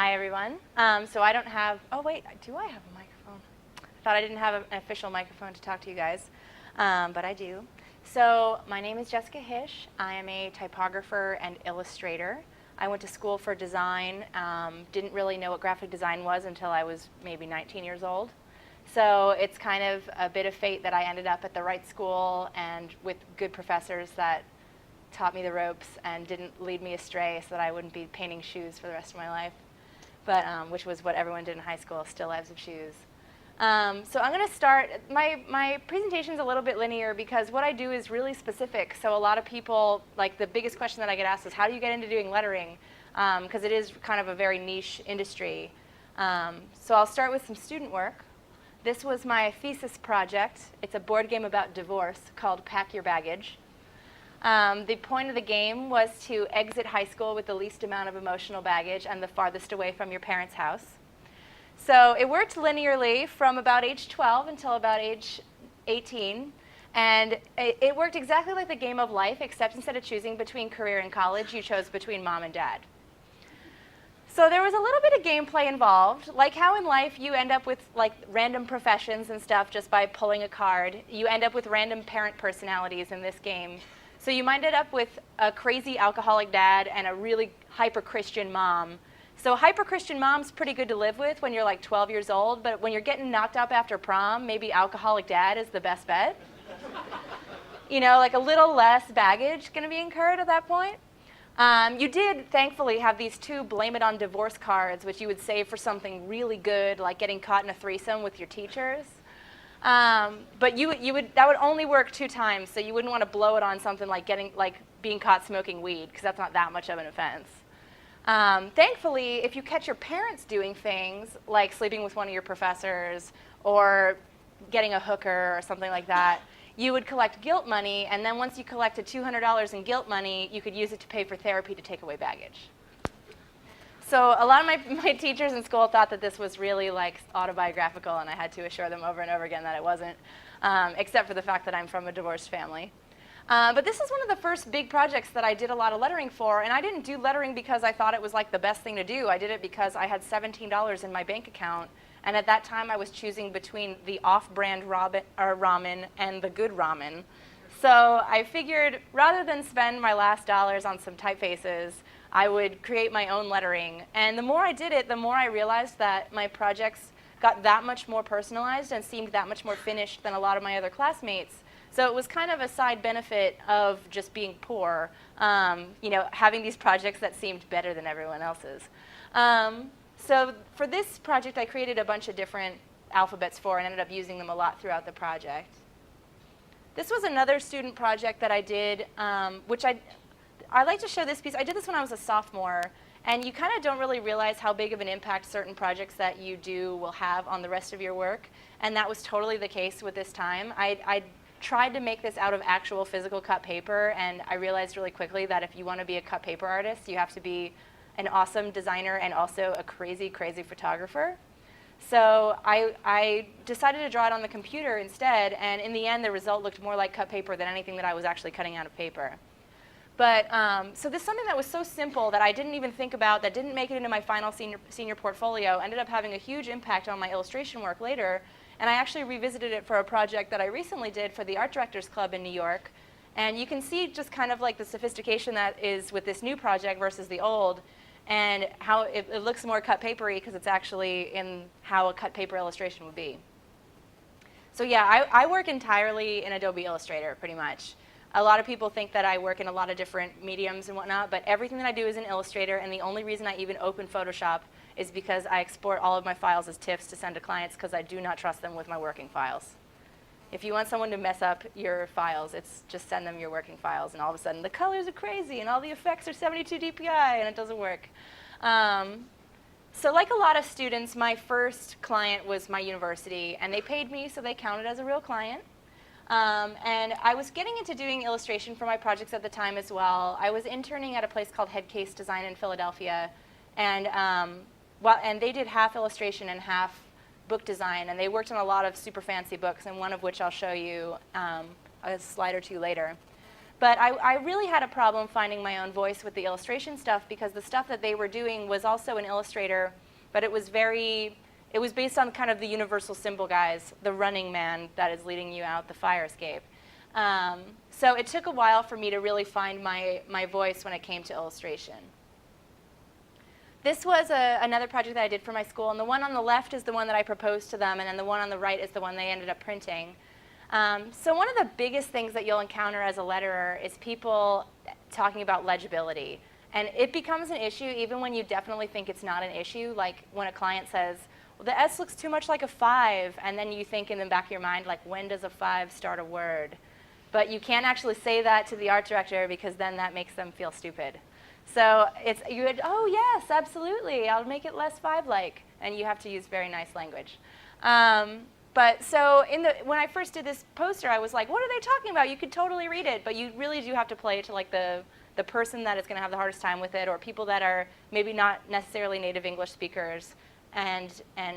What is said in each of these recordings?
Hi, everyone. So I don't have, oh wait, do I have a microphone? I thought I didn't have an official microphone to talk to you guys, but I do. So my name is Jessica Hische. I am a typographer and illustrator. I went to school for design, didn't really know what graphic design was until I was maybe 19 years old. So it's kind of a bit of fate that I ended up at the right school and with good professors that taught me the ropes and didn't lead me astray so that I wouldn't be painting shoes for the rest of my life, but which was what everyone did in high school, still lives of shoes. So I'm going to start, my presentation's a little bit linear because what I do is really specific. So a lot of people, like the biggest question that I get asked is, how do you get into doing lettering? Because it is kind of a very niche industry. So I'll start with some student work. This was my thesis project. It's a board game about divorce called Pack Your Baggage. The point of the game was to exit high school with the least amount of emotional baggage and the farthest away from your parents' house. So it worked linearly from about age 12 until about age 18. And it worked exactly like the game of life, except instead of choosing between career and college, you chose between mom and dad. So there was a little bit of gameplay involved. Like how in life you end up with like random professions and stuff just by pulling a card. You end up with random parent personalities in this game. So you might end up with a crazy alcoholic dad and a really hyper-Christian mom. So hyper-Christian mom's pretty good to live with when you're like 12 years old, but when you're getting knocked up after prom, maybe alcoholic dad is the best bet. You know, like a little less baggage going to be incurred at that point. You did, thankfully, have these two blame it on divorce cards, which you would save for something really good, like getting caught in a threesome with your teachers. But that would only work 2 times, so you wouldn't want to blow it on something like being caught smoking weed, because that's not that much of an offense. Thankfully, if you catch your parents doing things like sleeping with one of your professors or getting a hooker or something like that, you would collect guilt money, and then once you collected $200 in guilt money, you could use it to pay for therapy to take away baggage. So a lot of my teachers in school thought that this was really like autobiographical, and I had to assure them over and over again that it wasn't, except for the fact that I'm from a divorced family. But this is one of the first big projects that I did a lot of lettering for, and I didn't do lettering because I thought it was like the best thing to do. I did it because I had $17 in my bank account, and at that time I was choosing between the off-brand ramen and the good ramen. So I figured rather than spend my last dollars on some typefaces, I would create my own lettering. And the more I did it, the more I realized that my projects got that much more personalized and seemed that much more finished than a lot of my other classmates. So it was kind of a side benefit of just being poor, you know, having these projects that seemed better than everyone else's. So for this project, I created a bunch of different alphabets for and ended up using them a lot throughout the project. This was another student project that I did, which I like to show this piece. I did this when I was a sophomore, and you kind of don't really realize how big of an impact certain projects that you do will have on the rest of your work, and that was totally the case with this time. I tried to make this out of actual physical cut paper, and I realized really quickly that if you want to be a cut paper artist, you have to be an awesome designer and also a crazy, crazy photographer. So I decided to draw it on the computer instead, and in the end, the result looked more like cut paper than anything that I was actually cutting out of paper. But so this is something that was so simple that I didn't even think about, that didn't make it into my final senior portfolio, ended up having a huge impact on my illustration work later. And I actually revisited it for a project that I recently did for the Art Directors Club in New York. And you can see just kind of like the sophistication that is with this new project versus the old, and how it looks more cut papery because it's actually in how a cut paper illustration would be. So yeah, I work entirely in Adobe Illustrator, pretty much. A lot of people think that I work in a lot of different mediums and whatnot, but everything that I do is in Illustrator, and the only reason I even open Photoshop is because I export all of my files as TIFFs to send to clients because I do not trust them with my working files. If you want someone to mess up your files, it's just send them your working files, and all of a sudden the colors are crazy and all the effects are 72 DPI, and it doesn't work. So like a lot of students, my first client was my university, and they paid me, so they counted as a real client. And I was getting into doing illustration for my projects at the time as well. I was interning at a place called Headcase Design in Philadelphia, and they did half illustration and half book design, and they worked on a lot of super fancy books, and one of which I'll show you a slide or two later. But I really had a problem finding my own voice with the illustration stuff because the stuff that they were doing was also in Illustrator, but it was based on kind of the universal symbol guys, the running man that is leading you out the fire escape. So it took a while for me to really find my voice when it came to illustration. This was another project that I did for my school, and the one on the left is the one that I proposed to them, and then the one on the right is the one they ended up printing. So one of the biggest things that you'll encounter as a letterer is people talking about legibility. And it becomes an issue even when you definitely think it's not an issue, like when a client says, well, the S looks too much like a 5, and then you think in the back of your mind, like, when does a 5 start a word? But you can't actually say that to the art director because then that makes them feel stupid. So oh yes, absolutely, I'll make it less 5-like, and you have to use very nice language. But so when I first did this poster, I was like, what are they talking about? You could totally read it, but you really do have to play it to like the person that is going to have the hardest time with it, or people that are maybe not necessarily native English speakers, and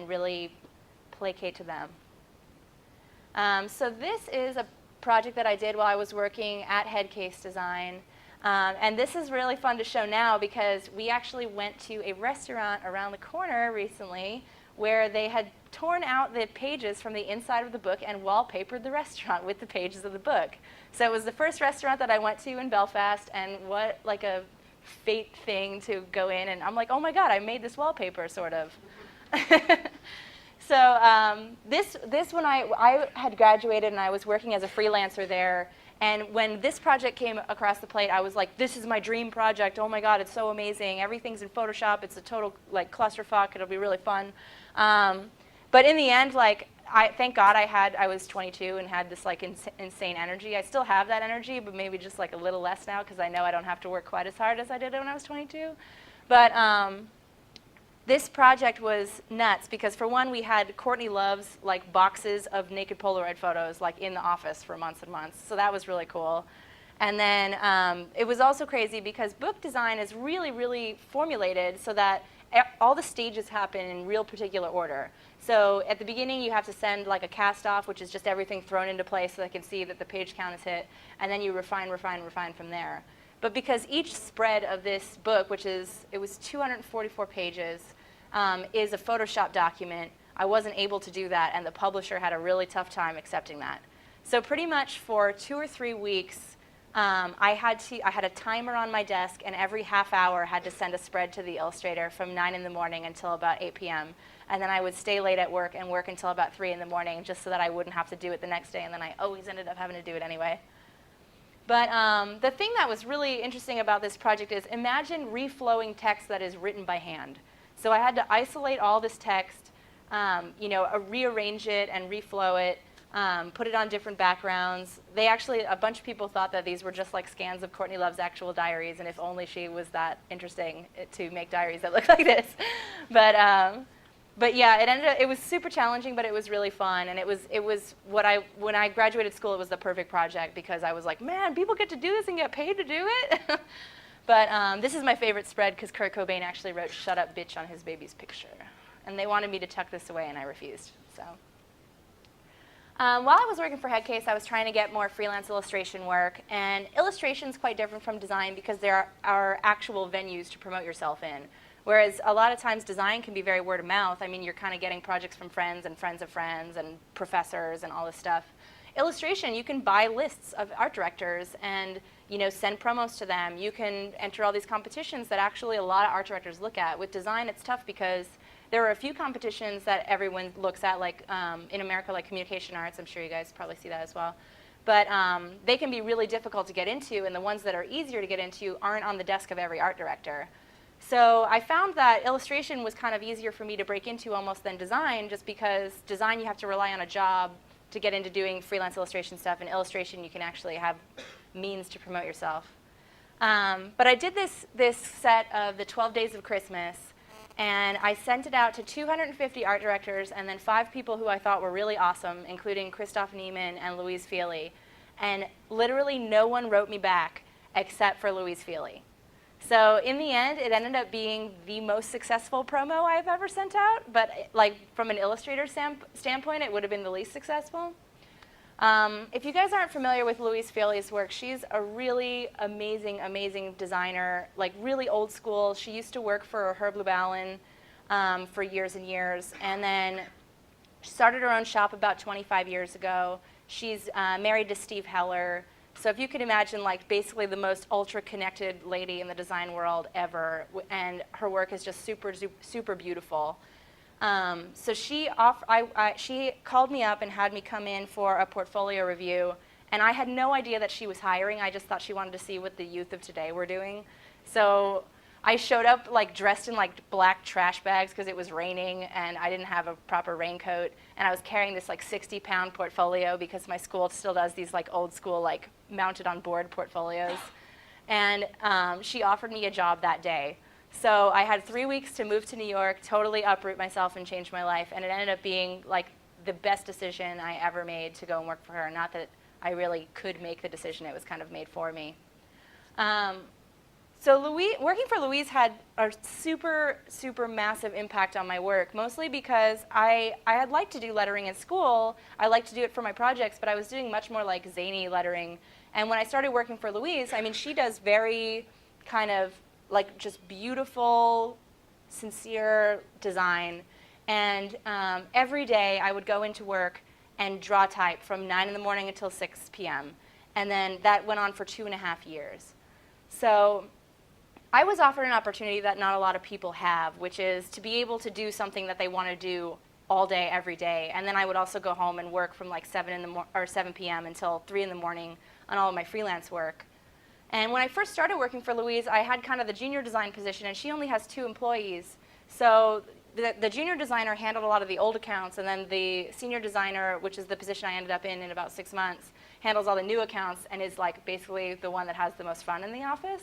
really placate to them. So this is a project that I did while I was working at Headcase Design. And this is really fun to show now because we actually went to a restaurant around the corner recently where they had torn out the pages from the inside of the book and wallpapered the restaurant with the pages of the book. So it was the first restaurant that I went to in Belfast, and what like a fate thing to go in, and I'm like, oh my God, I made this wallpaper, sort of. So this when I had graduated and I was working as a freelancer there, and when this project came across the plate, I was like, this is my dream project. Oh my God, it's so amazing. Everything's in Photoshop. It's a total like clusterfuck. It'll be really fun. But in the end, like, thank God I was 22 and had this like insane energy. I still have that energy, but maybe just like a little less now because I know I don't have to work quite as hard as I did when I was 22. But this project was nuts because, for one, we had Courtney Love's like boxes of naked Polaroid photos like in the office for months and months. So that was really cool. And then it was also crazy because book design is really, really formulated so that all the stages happen in real particular order. So at the beginning, you have to send like a cast off, which is just everything thrown into place so they can see that the page count is hit, and then you refine from there. But because each spread of this book, it was 244 pages, is a Photoshop document, I wasn't able to do that, and the publisher had a really tough time accepting that. So pretty much for 2 or 3 weeks, I had a timer on my desk, and every half hour had to send a spread to the illustrator from 9 in the morning until about 8 p.m. And then I would stay late at work and work until about 3 in the morning just so that I wouldn't have to do it the next day, and then I always ended up having to do it anyway. But the thing that was really interesting about this project is, imagine reflowing text that is written by hand. So I had to isolate all this text, rearrange it and reflow it, put it on different backgrounds. A bunch of people thought that these were just like scans of Courtney Love's actual diaries, and if only she was that interesting to make diaries that look like this. But yeah, it was super challenging, but it was really fun, and it was when I graduated school, it was the perfect project because I was like, man, people get to do this and get paid to do it. But this is my favorite spread because Kurt Cobain actually wrote "Shut Up, Bitch" on his baby's picture, and they wanted me to tuck this away, and I refused. So while I was working for Headcase, I was trying to get more freelance illustration work, and illustration is quite different from design because there are actual venues to promote yourself in. Whereas a lot of times design can be very word of mouth. I mean, you're kind of getting projects from friends and friends of friends and professors and all this stuff. Illustration, you can buy lists of art directors and send promos to them. You can enter all these competitions that actually a lot of art directors look at. With design, it's tough because there are a few competitions that everyone looks at, like in America, like Communication Arts. I'm sure you guys probably see that as well. But they can be really difficult to get into, and the ones that are easier to get into aren't on the desk of every art director. So I found that illustration was kind of easier for me to break into almost than design, just because design you have to rely on a job to get into doing freelance illustration stuff, and illustration you can actually have means to promote yourself. But I did this set of the 12 Days of Christmas, and I sent it out to 250 art directors and then 5 people who I thought were really awesome, including Christoph Niemann and Louise Feely. And literally no one wrote me back except for Louise Feely. So in the end, it ended up being the most successful promo I've ever sent out, but like from an illustrator standpoint, it would have been the least successful. If you guys aren't familiar with Louise Fialli's work, she's a really amazing, amazing designer, like really old school. She used to work for Herb Lubalin for years and years, and then she started her own shop about 25 years ago. She's married to Steve Heller. So if you could imagine, like, basically the most ultra-connected lady in the design world ever, and her work is just super, super beautiful. So she called me up and had me come in for a portfolio review, and I had no idea that she was hiring. I just thought she wanted to see what the youth of today were doing. So I showed up like dressed in like black trash bags because it was raining and I didn't have a proper raincoat, and I was carrying this like 60-pound portfolio because my school still does these like old school like mounted on board portfolios. And she offered me a job that day. So I had 3 weeks to move to New York, totally uproot myself and change my life, and it ended up being like the best decision I ever made to go and work for her. Not that I really could make the decision, it was kind of made for me. So working for Louise had a super, super massive impact on my work, mostly because I had liked to do lettering in school. I liked to do it for my projects, but I was doing much more like zany lettering. And when I started working for Louise, I mean, she does very kind of like just beautiful, sincere design. And every day I would go into work and draw type from 9 in the morning until 6 p.m. And then that went on for 2.5 years. So I was offered an opportunity that not a lot of people have, which is to be able to do something that they want to do all day, every day. And then I would also go home and work from like 7 p.m. until 3 in the morning on all of my freelance work. And when I first started working for Louise, I had kind of the junior design position, and she only has 2 employees. So the junior designer handled a lot of the old accounts, and then the senior designer, which is the position I ended up in about 6 months, handles all the new accounts and is like basically the one that has the most fun in the office.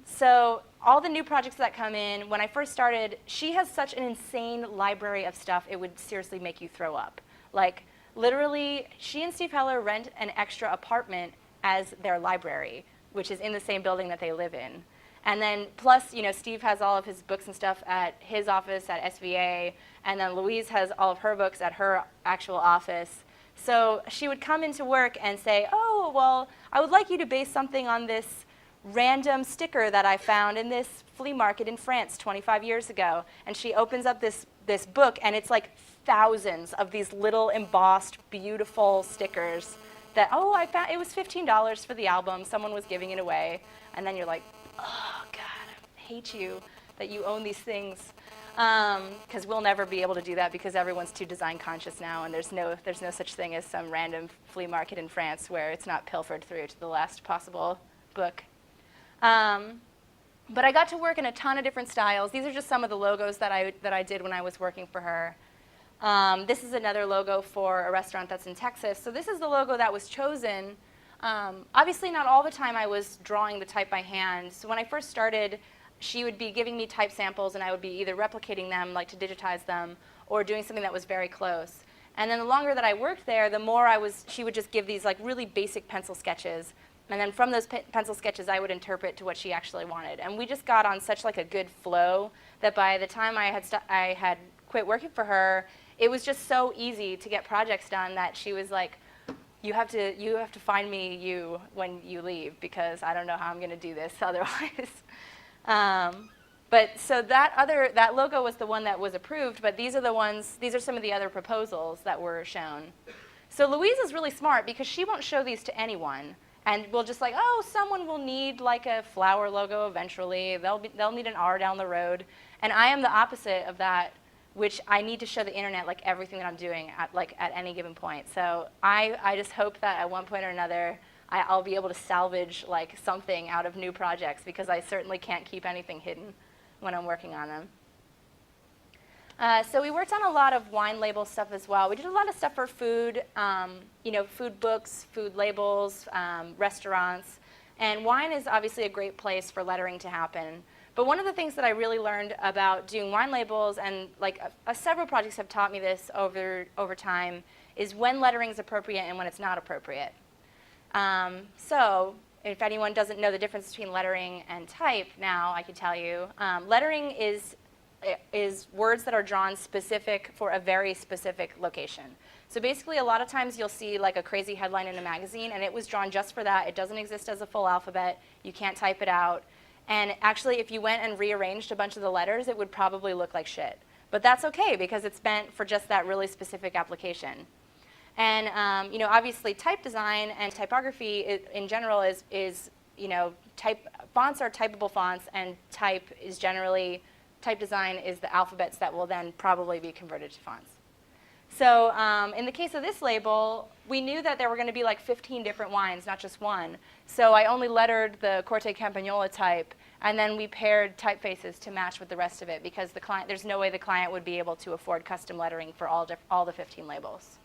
So all the new projects that come in, when I first started, she has such an insane library of stuff, it would seriously make you throw up. Like, literally, she and Steve Heller rent an extra apartment as their library, which is in the same building that they live in. And then plus, you know, Steve has all of his books and stuff at his office at SVA, and then Louise has all of her books at her actual office. So she would come into work and say, oh, well, I would like you to base something on this random sticker that I found in this flea market in France 25 years ago. And she opens up this book, and it's like thousands of these little embossed, beautiful stickers that, oh, I found, it was $15 for the album, someone was giving it away. And then you're like, oh, God, I hate you that you own these things. Because we'll never be able to do that because everyone's too design conscious now, and there's no such thing as some random flea market in France where it's not pilfered through to the last possible book. But I got to work in a ton of different styles. These are just some of the logos that I did when I was working for her. This is another logo for a restaurant that's in Texas. So this is the logo that was chosen. Obviously, not all the time I was drawing the type by hand. So when I first started, she would be giving me type samples, and I would be either replicating them, like to digitize them, or doing something that was very close. And then the longer that I worked there, the more she would just give these like really basic pencil sketches. And then from those pencil sketches, I would interpret to what she actually wanted. And we just got on such like a good flow that by the time I had quit working for her, it was just so easy to get projects done that she was like, you have to find me you when you leave, because I don't know how I'm going to do this otherwise. But so that logo was the one that was approved, but these are some of the other proposals that were shown. So Louise is really smart because she won't show these to anyone. And we'll just like, oh, someone will need like a flower logo eventually. They'll need an R down the road. And I am the opposite of that, which I need to show the internet like everything that I'm doing at any given point. So I just hope that at one point or another I'll be able to salvage like something out of new projects, because I certainly can't keep anything hidden when I'm working on them. So we worked on a lot of wine label stuff as well. We did a lot of stuff for food, food books, food labels, restaurants. And wine is obviously a great place for lettering to happen. But one of the things that I really learned about doing wine labels, and like several projects have taught me this over time, is when lettering is appropriate and when it's not appropriate. So if anyone doesn't know the difference between lettering and type now, I can tell you. Lettering is is words that are drawn specific for a very specific location. So basically, a lot of times you'll see like a crazy headline in a magazine, and it was drawn just for that. It doesn't exist as a full alphabet. You can't type it out. And actually, if you went and rearranged a bunch of the letters, it would probably look like shit. But that's okay, because it's meant for just that really specific application. And obviously, type design and typography in general is fonts are typable fonts, and type design is the alphabets that will then probably be converted to fonts. So in the case of this label, we knew that there were going to be like 15 different wines, not just one. So I only lettered the Corte Campagnola type, and then we paired typefaces to match with the rest of it, because there's no way the client would be able to afford custom lettering for all the 15 labels.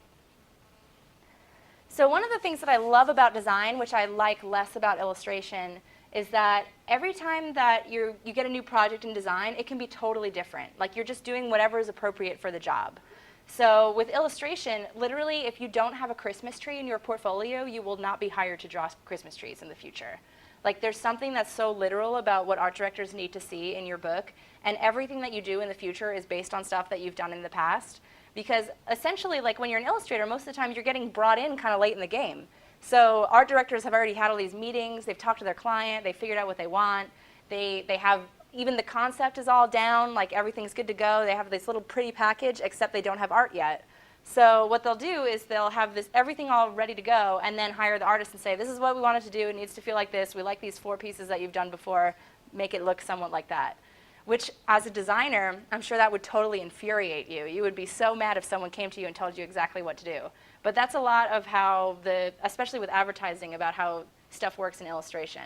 So one of the things that I love about design, which I like less about illustration, is that every time that you get a new project in design, it can be totally different. Like, you're just doing whatever is appropriate for the job. So with illustration, literally, if you don't have a Christmas tree in your portfolio, you will not be hired to draw Christmas trees in the future. Like, there's something that's so literal about what art directors need to see in your book, and everything that you do in the future is based on stuff that you've done in the past. Because essentially, like, when you're an illustrator, most of the time you're getting brought in kind of late in the game. So art directors have already had all these meetings, they've talked to their client, they figured out what they want, they have, even the concept is all down, like everything's good to go, they have this little pretty package, except they don't have art yet. So what they'll do is they'll have everything all ready to go, and then hire the artist and say, this is what we want it to do, it needs to feel like this, we like these 4 pieces that you've done before, make it look somewhat like that. Which, as a designer, I'm sure that would totally infuriate you. You would be so mad if someone came to you and told you exactly what to do. But that's a lot of how especially with advertising, about how stuff works in illustration.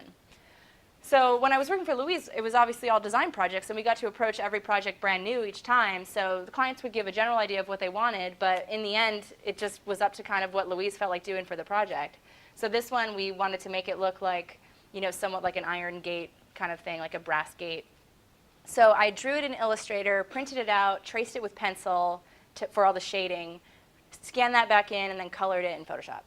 So when I was working for Louise, it was obviously all design projects, and we got to approach every project brand new each time. So the clients would give a general idea of what they wanted, but in the end, it just was up to kind of what Louise felt like doing for the project. So this one, we wanted to make it look like, somewhat like an iron gate kind of thing, like a brass gate. So I drew it in Illustrator, printed it out, traced it with pencil for all the shading, scanned that back in, and then colored it in Photoshop.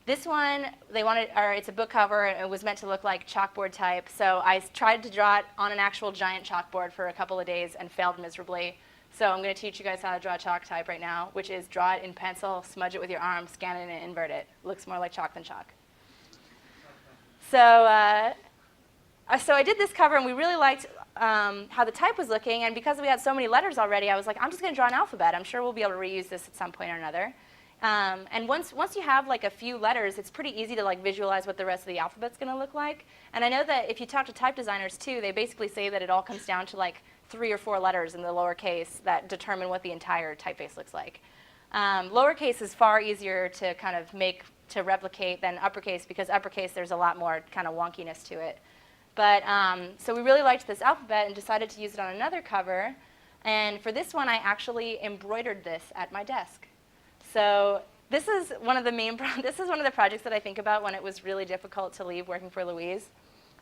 This one, it's a book cover, and it was meant to look like chalkboard type. So I tried to draw it on an actual giant chalkboard for a couple of days and failed miserably. So I'm going to teach you guys how to draw chalk type right now, which is draw it in pencil, smudge it with your arm, scan it, and invert it. Looks more like chalk than chalk. So I did this cover, and we really liked how the type was looking, and because we had so many letters already, I was like, I'm just going to draw an alphabet. I'm sure we'll be able to reuse this at some point or another. And once you have like a few letters, it's pretty easy to like visualize what the rest of the alphabet's going to look like. And I know that if you talk to type designers too, they basically say that it all comes down to like 3 or 4 letters in the lowercase that determine what the entire typeface looks like. Lowercase is far easier to kind of to replicate than uppercase, because uppercase there's a lot more kind of wonkiness to it. But so we really liked this alphabet and decided to use it on another cover. And for this one, I actually embroidered this at my desk. So this is one of the projects that I think about when it was really difficult to leave working for Louise.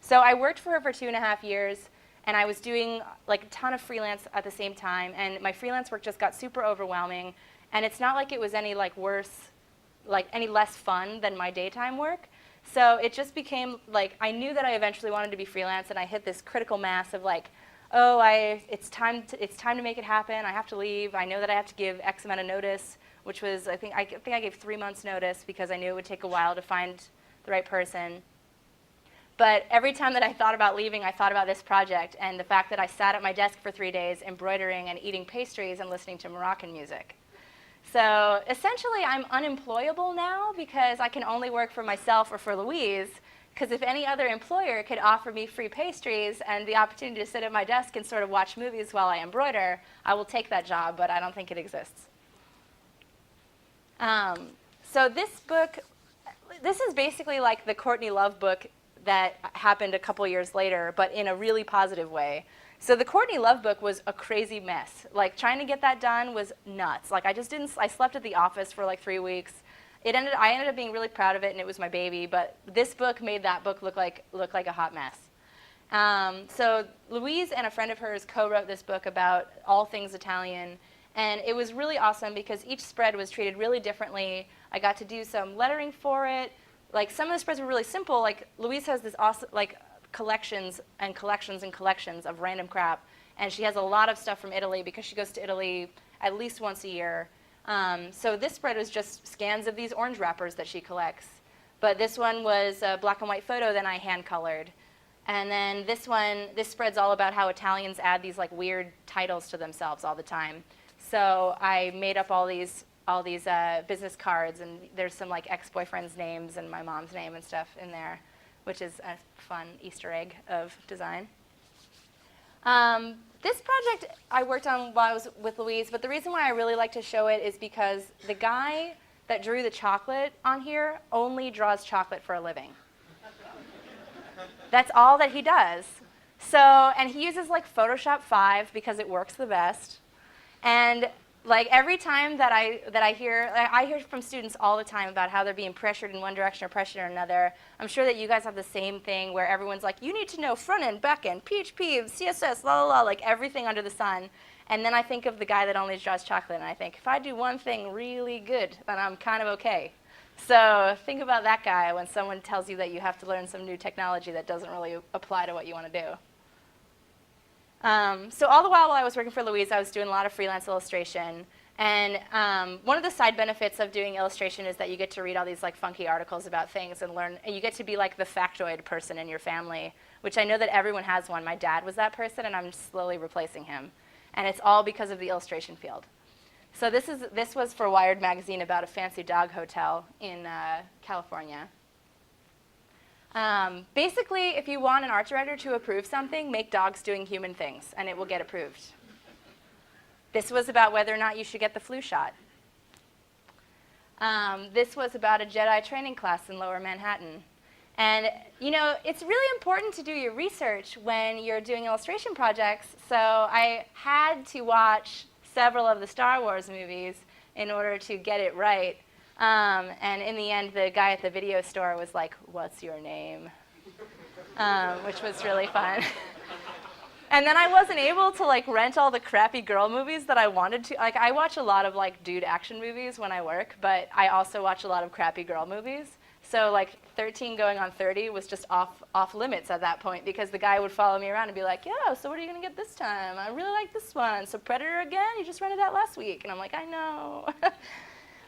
So I worked for her for 2.5 years, and I was doing like a ton of freelance at the same time. And my freelance work just got super overwhelming. And it's not like it was any any less fun than my daytime work. So it just became like, I knew that I eventually wanted to be freelance, and I hit this critical mass of like, oh, it's time to make it happen. I have to leave. I know that I have to give X amount of notice, which was, I think I gave 3 months notice, because I knew it would take a while to find the right person. But every time that I thought about leaving, I thought about this project and the fact that I sat at my desk for 3 days embroidering and eating pastries and listening to Moroccan music. So essentially, I'm unemployable now, because I can only work for myself or for Louise, because if any other employer could offer me free pastries and the opportunity to sit at my desk and sort of watch movies while I embroider, I will take that job, but I don't think it exists. So this is basically like the Courtney Love book that happened a couple years later, but in a really positive way. So the Courtney Love book was a crazy mess. Like, trying to get that done was nuts. Like, I slept at the office for like 3 weeks. I ended up being really proud of it, and it was my baby, but this book made that book look like a hot mess. So Louise and a friend of hers co-wrote this book about all things Italian, and it was really awesome because each spread was treated really differently. I got to do some lettering for it. Like, some of the spreads were really simple. Like, Louise has this awesome, like, collections and collections and collections of random crap, And she has a lot of stuff from Italy because she goes to Italy at least once a year. So this spread was just scans of these orange wrappers that she collects. But this one was a black and white photo that I hand colored. And then this spread's all about how Italians add these like weird titles to themselves all the time. So I made up all these business cards, and there's some like ex-boyfriends' names and my mom's name and stuff in there, which is a fun Easter egg of design. This project I worked on while I was with Louise, but the reason why I really like to show it is because the guy that drew the chocolate on here only draws chocolate for a living. That's all that he does. So, and he uses like Photoshop 5 because it works the best. And like every time that I hear from students all the time about how they're being pressured in one direction or pressured in another. I'm sure that you guys have the same thing where everyone's like, you need to know front end, back end, PHP, CSS, la la la, like everything under the sun. And then I think of the guy that only draws chocolate, and I think, if I do one thing really good, then I'm kind of okay. So think about that guy when someone tells you that you have to learn some new technology that doesn't really apply to what you want to do. So all the while I was working for Louise, I was doing a lot of freelance illustration. And one of the side benefits of doing illustration is that you get to read all these like funky articles about things and learn, and you get to be like the factoid person in your family, which I know that everyone has one. My dad was that person, and I'm slowly replacing him. And it's all because of the illustration field. So this was for Wired magazine about a fancy dog hotel in California. Basically, if you want an art director to approve something, make dogs doing human things, and it will get approved. This was about whether or not you should get the flu shot. This was about a Jedi training class in Lower Manhattan. And you know, it's really important to do your research when you're doing illustration projects, so I had to watch several of the Star Wars movies in order to get it right. And in the end, the guy at the video store was like, "What's your name?" Which was really fun. And then I wasn't able to like rent all the crappy girl movies that I wanted to. Like I watch a lot of like dude action movies when I work, but I also watch a lot of crappy girl movies. So like 13 going on 30 was just off limits at that point, because the guy would follow me around and be like, "Yeah, so what are you going to get this time? I really like this one. So Predator again? You just rented that last week." And I'm like, "I know."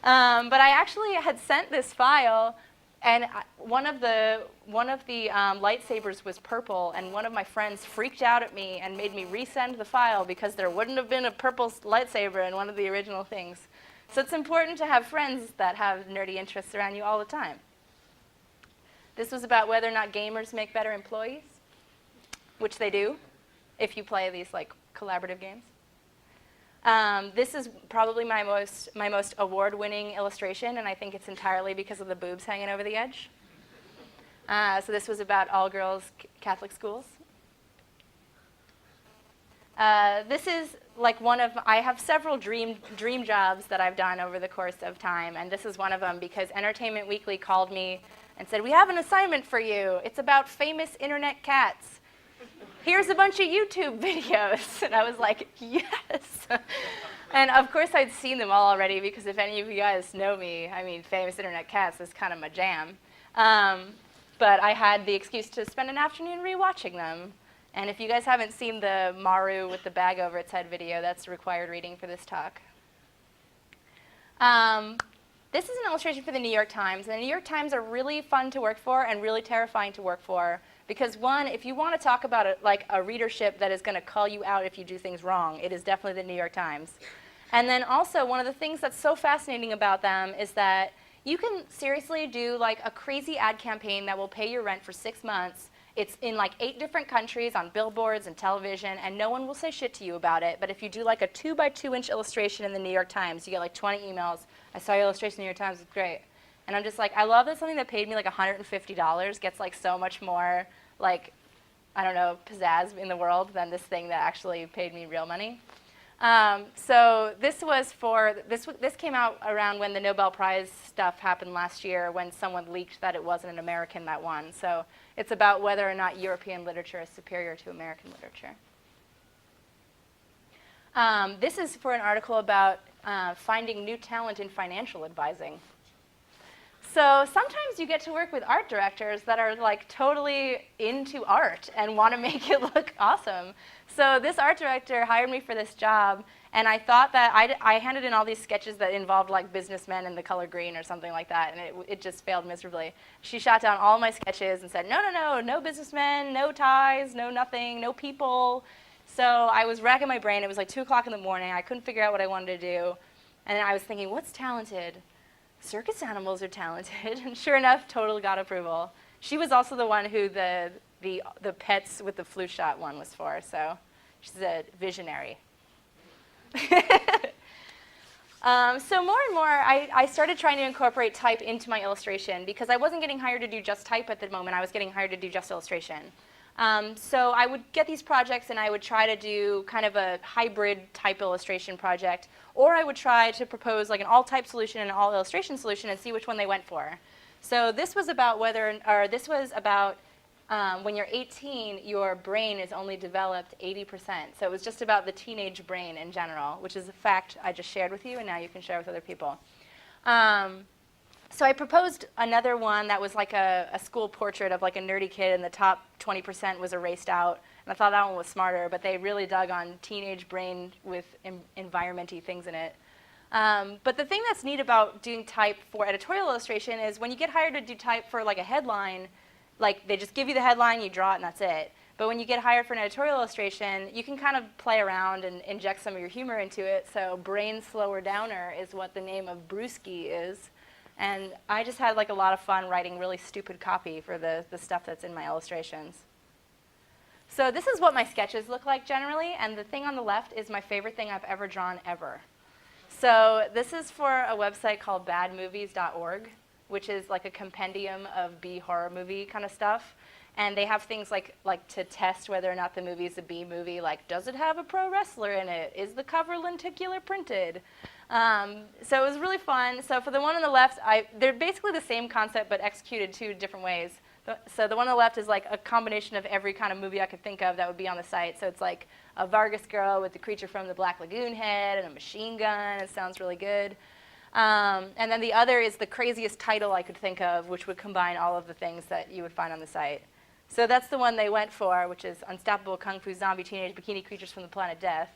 But I actually had sent this file, and one of the lightsabers was purple, and one of my friends freaked out at me and made me resend the file because there wouldn't have been a purple lightsaber in one of the original things. So it's important to have friends that have nerdy interests around you all the time. This was about whether or not gamers make better employees, which they do if you play these like collaborative games. This is probably my most award-winning illustration, and I think it's entirely because of the boobs hanging over the edge. So this was about all-girls Catholic schools. This is like I have several dream jobs that I've done over the course of time, and this is one of them because Entertainment Weekly called me and said, "We have an assignment for you. It's about famous internet cats. Here's a bunch of YouTube videos." And I was like, yes. And of course I'd seen them all already, because if any of you guys know me, I mean, famous internet cats is kind of my jam. But I had the excuse to spend an afternoon rewatching them. And if you guys haven't seen the Maru with the bag over its head video, that's required reading for this talk. This is an illustration for the New York Times. And the New York Times are really fun to work for and really terrifying to work for. Because one, if you want to talk about like a readership that is going to call you out if you do things wrong, it is definitely the New York Times. And then also, one of the things that's so fascinating about them is that you can seriously do like a crazy ad campaign that will pay your rent for 6 months. It's in like 8 different countries on billboards and television, and no one will say shit to you about it. But if you do like a 2 by 2 inch illustration in the New York Times, you get like 20 emails. "I saw your illustration in the New York Times, it's great." And I'm just like, I love that something that paid me like $150 gets like so much more like, I don't know, pizzazz in the world than this thing that actually paid me real money. So this was this came out around when the Nobel Prize stuff happened last year, when someone leaked that it wasn't an American that won. So it's about whether or not European literature is superior to American literature. This is for an article about finding new talent in financial advising. So sometimes you get to work with art directors that are like totally into art and want to make it look awesome. So this art director hired me for this job, and I thought that I handed in all these sketches that involved like businessmen in the color green or something like that, and it just failed miserably. She shot down all my sketches and said, no, no, no, no businessmen, no ties, no nothing, no people. So I was racking my brain. It was like 2 o'clock in the morning. I couldn't figure out what I wanted to do. And I was thinking, what's talented? Circus animals are talented. And sure enough, total got approval. She was also the one who the pets with the flu shot one was for. So she's a visionary. So more and more, I started trying to incorporate type into my illustration because I wasn't getting hired to do just type at the moment. I was getting hired to do just illustration. So I would get these projects and I would try to do kind of a hybrid type illustration project, or I would try to propose like an all type solution and an all illustration solution and see which one they went for. So this was about when you're 18, your brain is only developed 80%. So it was just about the teenage brain in general, which is a fact I just shared with you, and now you can share with other people. So I proposed another one that was like a school portrait of like a nerdy kid, and the top 20% was erased out. And I thought that one was smarter, but they really dug on teenage brain with environment-y things in it. But the thing that's neat about doing type for editorial illustration is when you get hired to do type for like a headline, like they just give you the headline, you draw it, and that's it. But when you get hired for an editorial illustration, you can kind of play around and inject some of your humor into it. So brain slower downer is what the name of Brewski is. And I just had like a lot of fun writing really stupid copy for the stuff that's in my illustrations. So this is what my sketches look like generally, and the thing on the left is my favorite thing I've ever drawn ever. So this is for a website called badmovies.org, which is like a compendium of B horror movie kind of stuff. And they have things like to test whether or not the movie is a B movie, like does it have a pro wrestler in it? Is the cover lenticular printed? So it was really fun. So for the one on the left, they're basically the same concept but executed 2 different ways. So the one on the left is like a combination of every kind of movie I could think of that would be on the site. So it's like a Vargas girl with the creature from the Black Lagoon head and a machine gun. It sounds really good. And then the other is the craziest title I could think of, which would combine all of the things that you would find on the site. So that's the one they went for, which is Unstoppable Kung Fu Zombie Teenage Bikini Creatures from the Planet Death.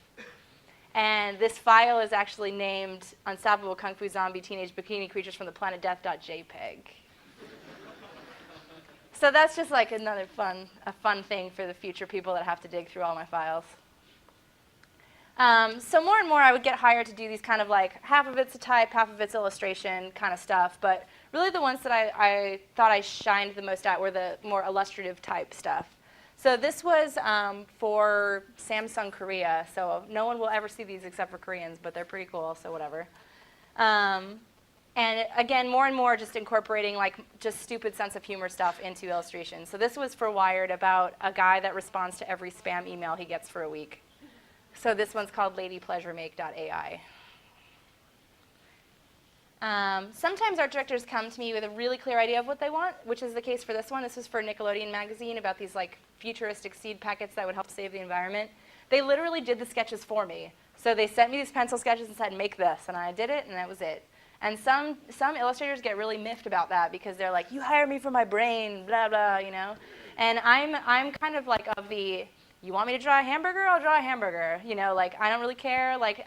And this file is actually named Unstoppable Kung Fu Zombie Teenage Bikini Creatures from the Planet Death.jpg. So that's just like another fun thing for the future people that have to dig through all my files. So more and more I would get hired to do these kind of like half of it's a type, half of it's illustration kind of stuff. But really the ones that I thought I shined the most at were the more illustrative type stuff. So this was for Samsung Korea. So no one will ever see these except for Koreans, but they're pretty cool, so whatever. And again, more and more just incorporating like just stupid sense of humor stuff into illustration. So this was for Wired about a guy that responds to every spam email he gets for a week. So this one's called ladypleasuremake.ai. Sometimes art directors come to me with a really clear idea of what they want, which is the case for this one. This was for Nickelodeon magazine about these like futuristic seed packets that would help save the environment. They literally did the sketches for me. So they sent me these pencil sketches and said, make this, and I did it, and that was it. And some illustrators get really miffed about that because they're like, you hire me for my brain, blah, blah, you know. And I'm kind of like of the, you want me to draw a hamburger? I'll draw a hamburger. You know, like I don't really care. Like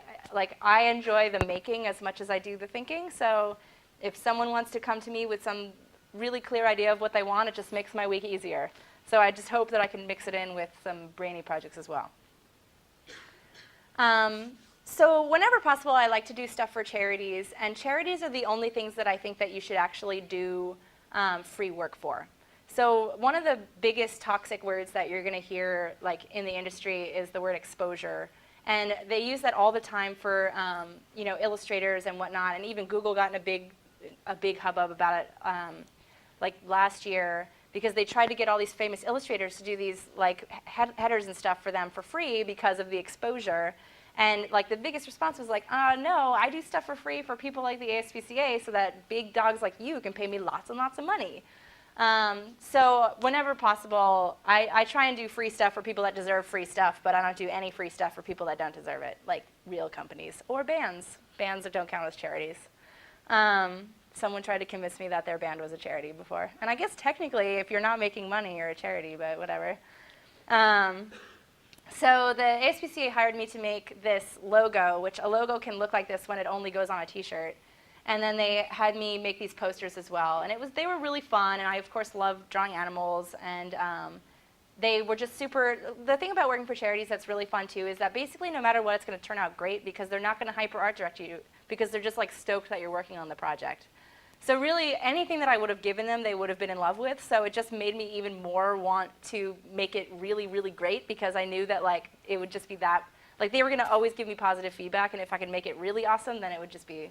I enjoy the making as much as I do the thinking. So if someone wants to come to me with some really clear idea of what they want, it just makes my week easier. So I just hope that I can mix it in with some brainy projects as well. So whenever possible, I like to do stuff for charities. And charities are the only things that I think that you should actually do free work for. So one of the biggest toxic words that you're going to hear like in the industry is the word exposure. And they use that all the time for you know, illustrators and whatnot. And even Google got in a big hubbub about it like last year because they tried to get all these famous illustrators to do these like headers and stuff for them for free because of the exposure. And like the biggest response was like, no, I do stuff for free for people like the ASPCA so that big dogs like you can pay me lots and lots of money. So whenever possible, I try and do free stuff for people that deserve free stuff, but I don't do any free stuff for people that don't deserve it, like real companies or bands. Bands that don't count as charities. someone tried to convince me that their band was a charity before. And I guess technically, if you're not making money, you're a charity, but whatever. So the ASPCA hired me to make this logo, which a logo can look like this when it only goes on a T-shirt. And then they had me make these posters as well. And they were really fun, and I, of course, love drawing animals. And they were just super. The thing about working for charities that's really fun, too, is that basically no matter what, it's going to turn out great because they're not going to hyper art direct you because they're just like stoked that you're working on the project. So really, anything that I would have given them, they would have been in love with. So it just made me even more want to make it really, really great because I knew that like it would just be that. Like they were going to always give me positive feedback, and if I could make it really awesome, then it would just be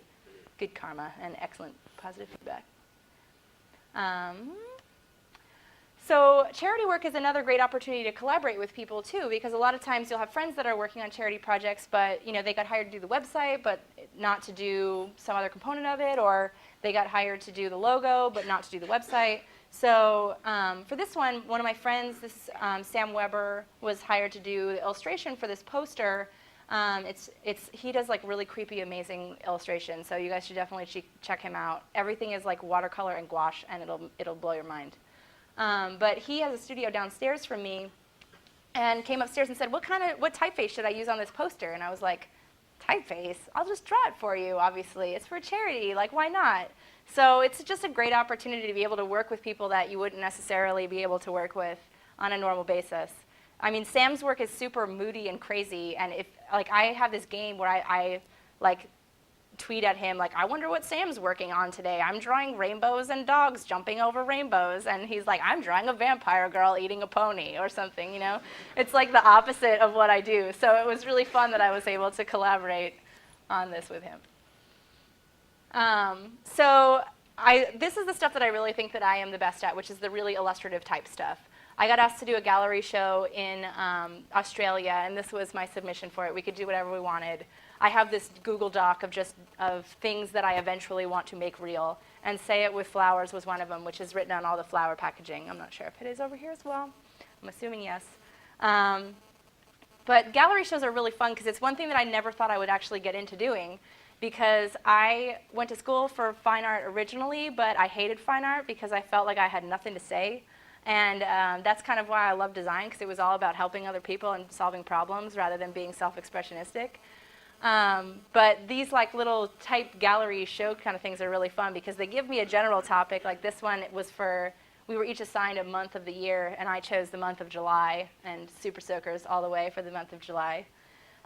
good karma and excellent positive feedback. So charity work is another great opportunity to collaborate with people too, because a lot of times you'll have friends that are working on charity projects, but they got hired to do the website, but not to do some other component of it, or they got hired to do the logo, but not to do the website. So for this one of my friends, Sam Weber, was hired to do the illustration for this poster. He does like really creepy, amazing illustrations, so you guys should definitely check him out. Everything is like watercolor and gouache, and it'll blow your mind. But he has a studio downstairs from me, and came upstairs and said, what typeface should I use on this poster? And I was like, typeface? I'll just draw it for you, obviously. It's for charity, like why not? So it's just a great opportunity to be able to work with people that you wouldn't necessarily be able to work with on a normal basis. I mean, Sam's work is super moody and crazy, and I have this game where I tweet at him, like, I wonder what Sam's working on today. I'm drawing rainbows and dogs jumping over rainbows. And he's like, I'm drawing a vampire girl eating a pony or something, It's like the opposite of what I do. So it was really fun that I was able to collaborate on this with him. This is the stuff that I really think that I am the best at, which is the really illustrative type stuff. I got asked to do a gallery show in Australia, and this was my submission for it. We could do whatever we wanted. I have this Google Doc of things that I eventually want to make real, and Say It With Flowers was one of them, which is written on all the flower packaging. I'm not sure if it is over here as well. I'm assuming yes. But gallery shows are really fun because it's one thing that I never thought I would actually get into doing, because I went to school for fine art originally, but I hated fine art because I felt like I had nothing to say. And that's kind of why I love design, because it was all about helping other people and solving problems rather than being self-expressionistic. But these like little type gallery show kind of things are really fun because they give me a general topic. Like this one was we were each assigned a month of the year, and I chose the month of July, and Super Soakers all the way for the month of July.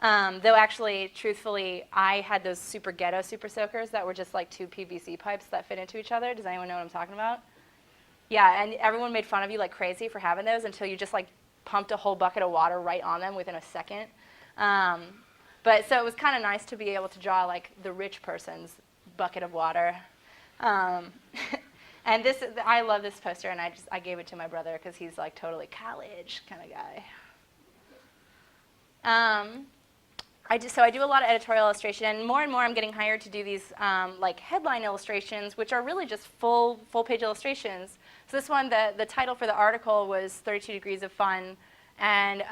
Though actually, truthfully, I had those super ghetto Super Soakers that were just like two PVC pipes that fit into each other. Does anyone know what I'm talking about? Yeah, and everyone made fun of you like crazy for having those until you just like pumped a whole bucket of water right on them within a second. But so it was kind of nice to be able to draw like the rich person's bucket of water. And I love this poster, and I gave it to my brother because he's like totally college kind of guy. So I do a lot of editorial illustration, and more I'm getting hired to do these like headline illustrations, which are really just full page illustrations. So this one, the title for the article was 32 Degrees of Fun, and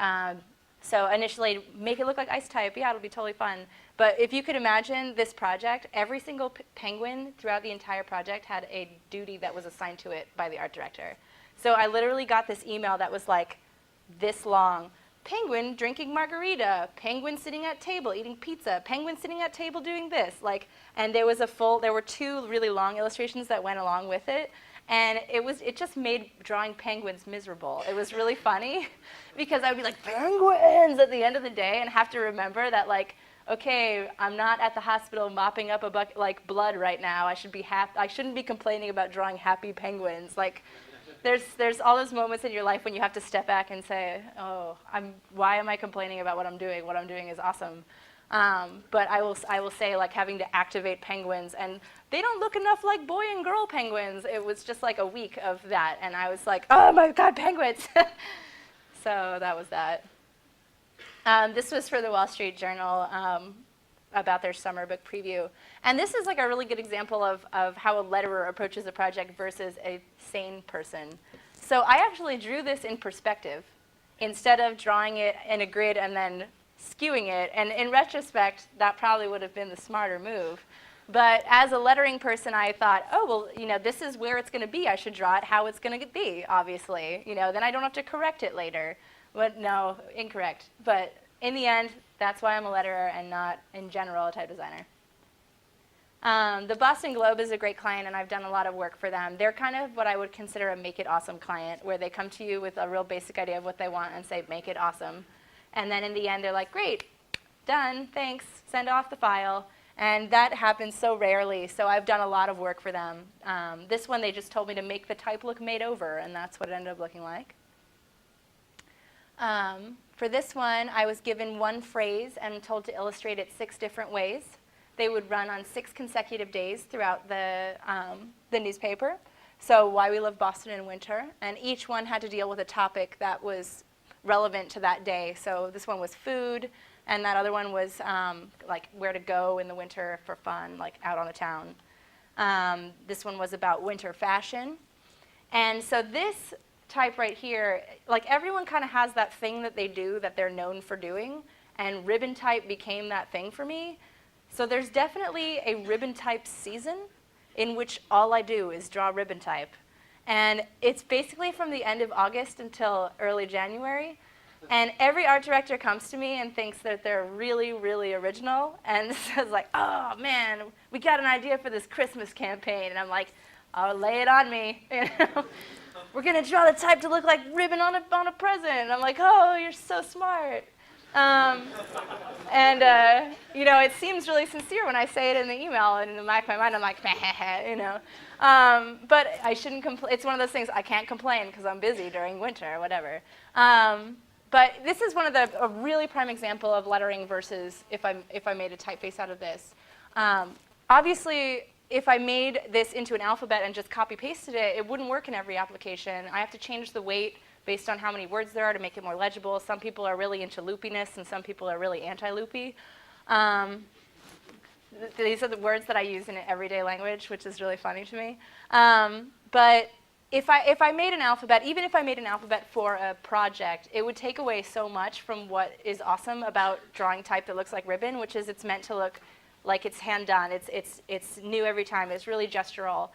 so initially, make it look like ice type. Yeah, it'll be totally fun. But if you could imagine this project, every single penguin throughout the entire project had a duty that was assigned to it by the art director. So I literally got this email that was like this long. Penguin drinking margarita, penguin sitting at table eating pizza, penguin sitting at table doing this. And there were two really long illustrations that went along with it. And it just made drawing penguins miserable. It was really funny because I would be like, penguins at the end of the day, and have to remember that okay, I'm not at the hospital mopping up a bucket like blood right now. I shouldn't be complaining about drawing happy penguins. There's all those moments in your life when you have to step back and say, oh, why am I complaining about what I'm doing? What I'm doing is awesome. But I will say, having to activate penguins, and they don't look enough like boy and girl penguins. It was just like a week of that, and I was like, oh my God, penguins! So that was that. This was for the Wall Street Journal about their summer book preview. And this is like a really good example of how a letterer approaches a project versus a sane person. So I actually drew this in perspective instead of drawing it in a grid and then skewing it. And in retrospect, that probably would have been the smarter move. But as a lettering person, I thought, oh, well, this is where it's going to be. I should draw it how it's going to be, obviously. Then I don't have to correct it later. But no, incorrect. But in the end, that's why I'm a letterer and not, in general, a type designer. The Boston Globe is a great client, and I've done a lot of work for them. They're kind of what I would consider a make it awesome client, where they come to you with a real basic idea of what they want and say, make it awesome. And then in the end, they're like, great, done, thanks, send off the file. And that happens so rarely, so I've done a lot of work for them. This one, they just told me to make the type look made over, and that's what it ended up looking like. For this one, I was given one phrase and told to illustrate it 6 different ways. They would run on 6 consecutive days throughout the newspaper. So why we love Boston in winter. And each one had to deal with a topic that was relevant to that day. So this one was food, and that other one was like where to go in the winter for fun, like out on the town. This one was about winter fashion. And so this type right here, like everyone kind of has that thing that they do that they're known for doing, and ribbon type became that thing for me. So there's definitely a ribbon type season in which all I do is draw ribbon type. And it's basically from the end of August until early January. And every art director comes to me and thinks that they're really, really original and says like, oh man, we got an idea for this Christmas campaign. And I'm like, oh, lay it on me. We're going to draw the type to look like ribbon on a present. And I'm like, oh, you're so smart. It seems really sincere when I say it in the email, and in the back of my mind, I'm like, but I shouldn't complain. It's one of those things I can't complain because I'm busy during winter or whatever. But this is a really prime example of lettering versus if I made a typeface out of this. Obviously, if I made this into an alphabet and just copy-pasted it, it wouldn't work in every application. I have to change the weight based on how many words there are to make it more legible. Some people are really into loopiness, and some people are really anti-loopy. These are the words that I use in everyday language, which is really funny to me. But if I made an alphabet, even if I made an alphabet for a project, it would take away so much from what is awesome about drawing type that looks like ribbon, which is it's meant to look like it's hand-done. It's new every time. It's really gestural.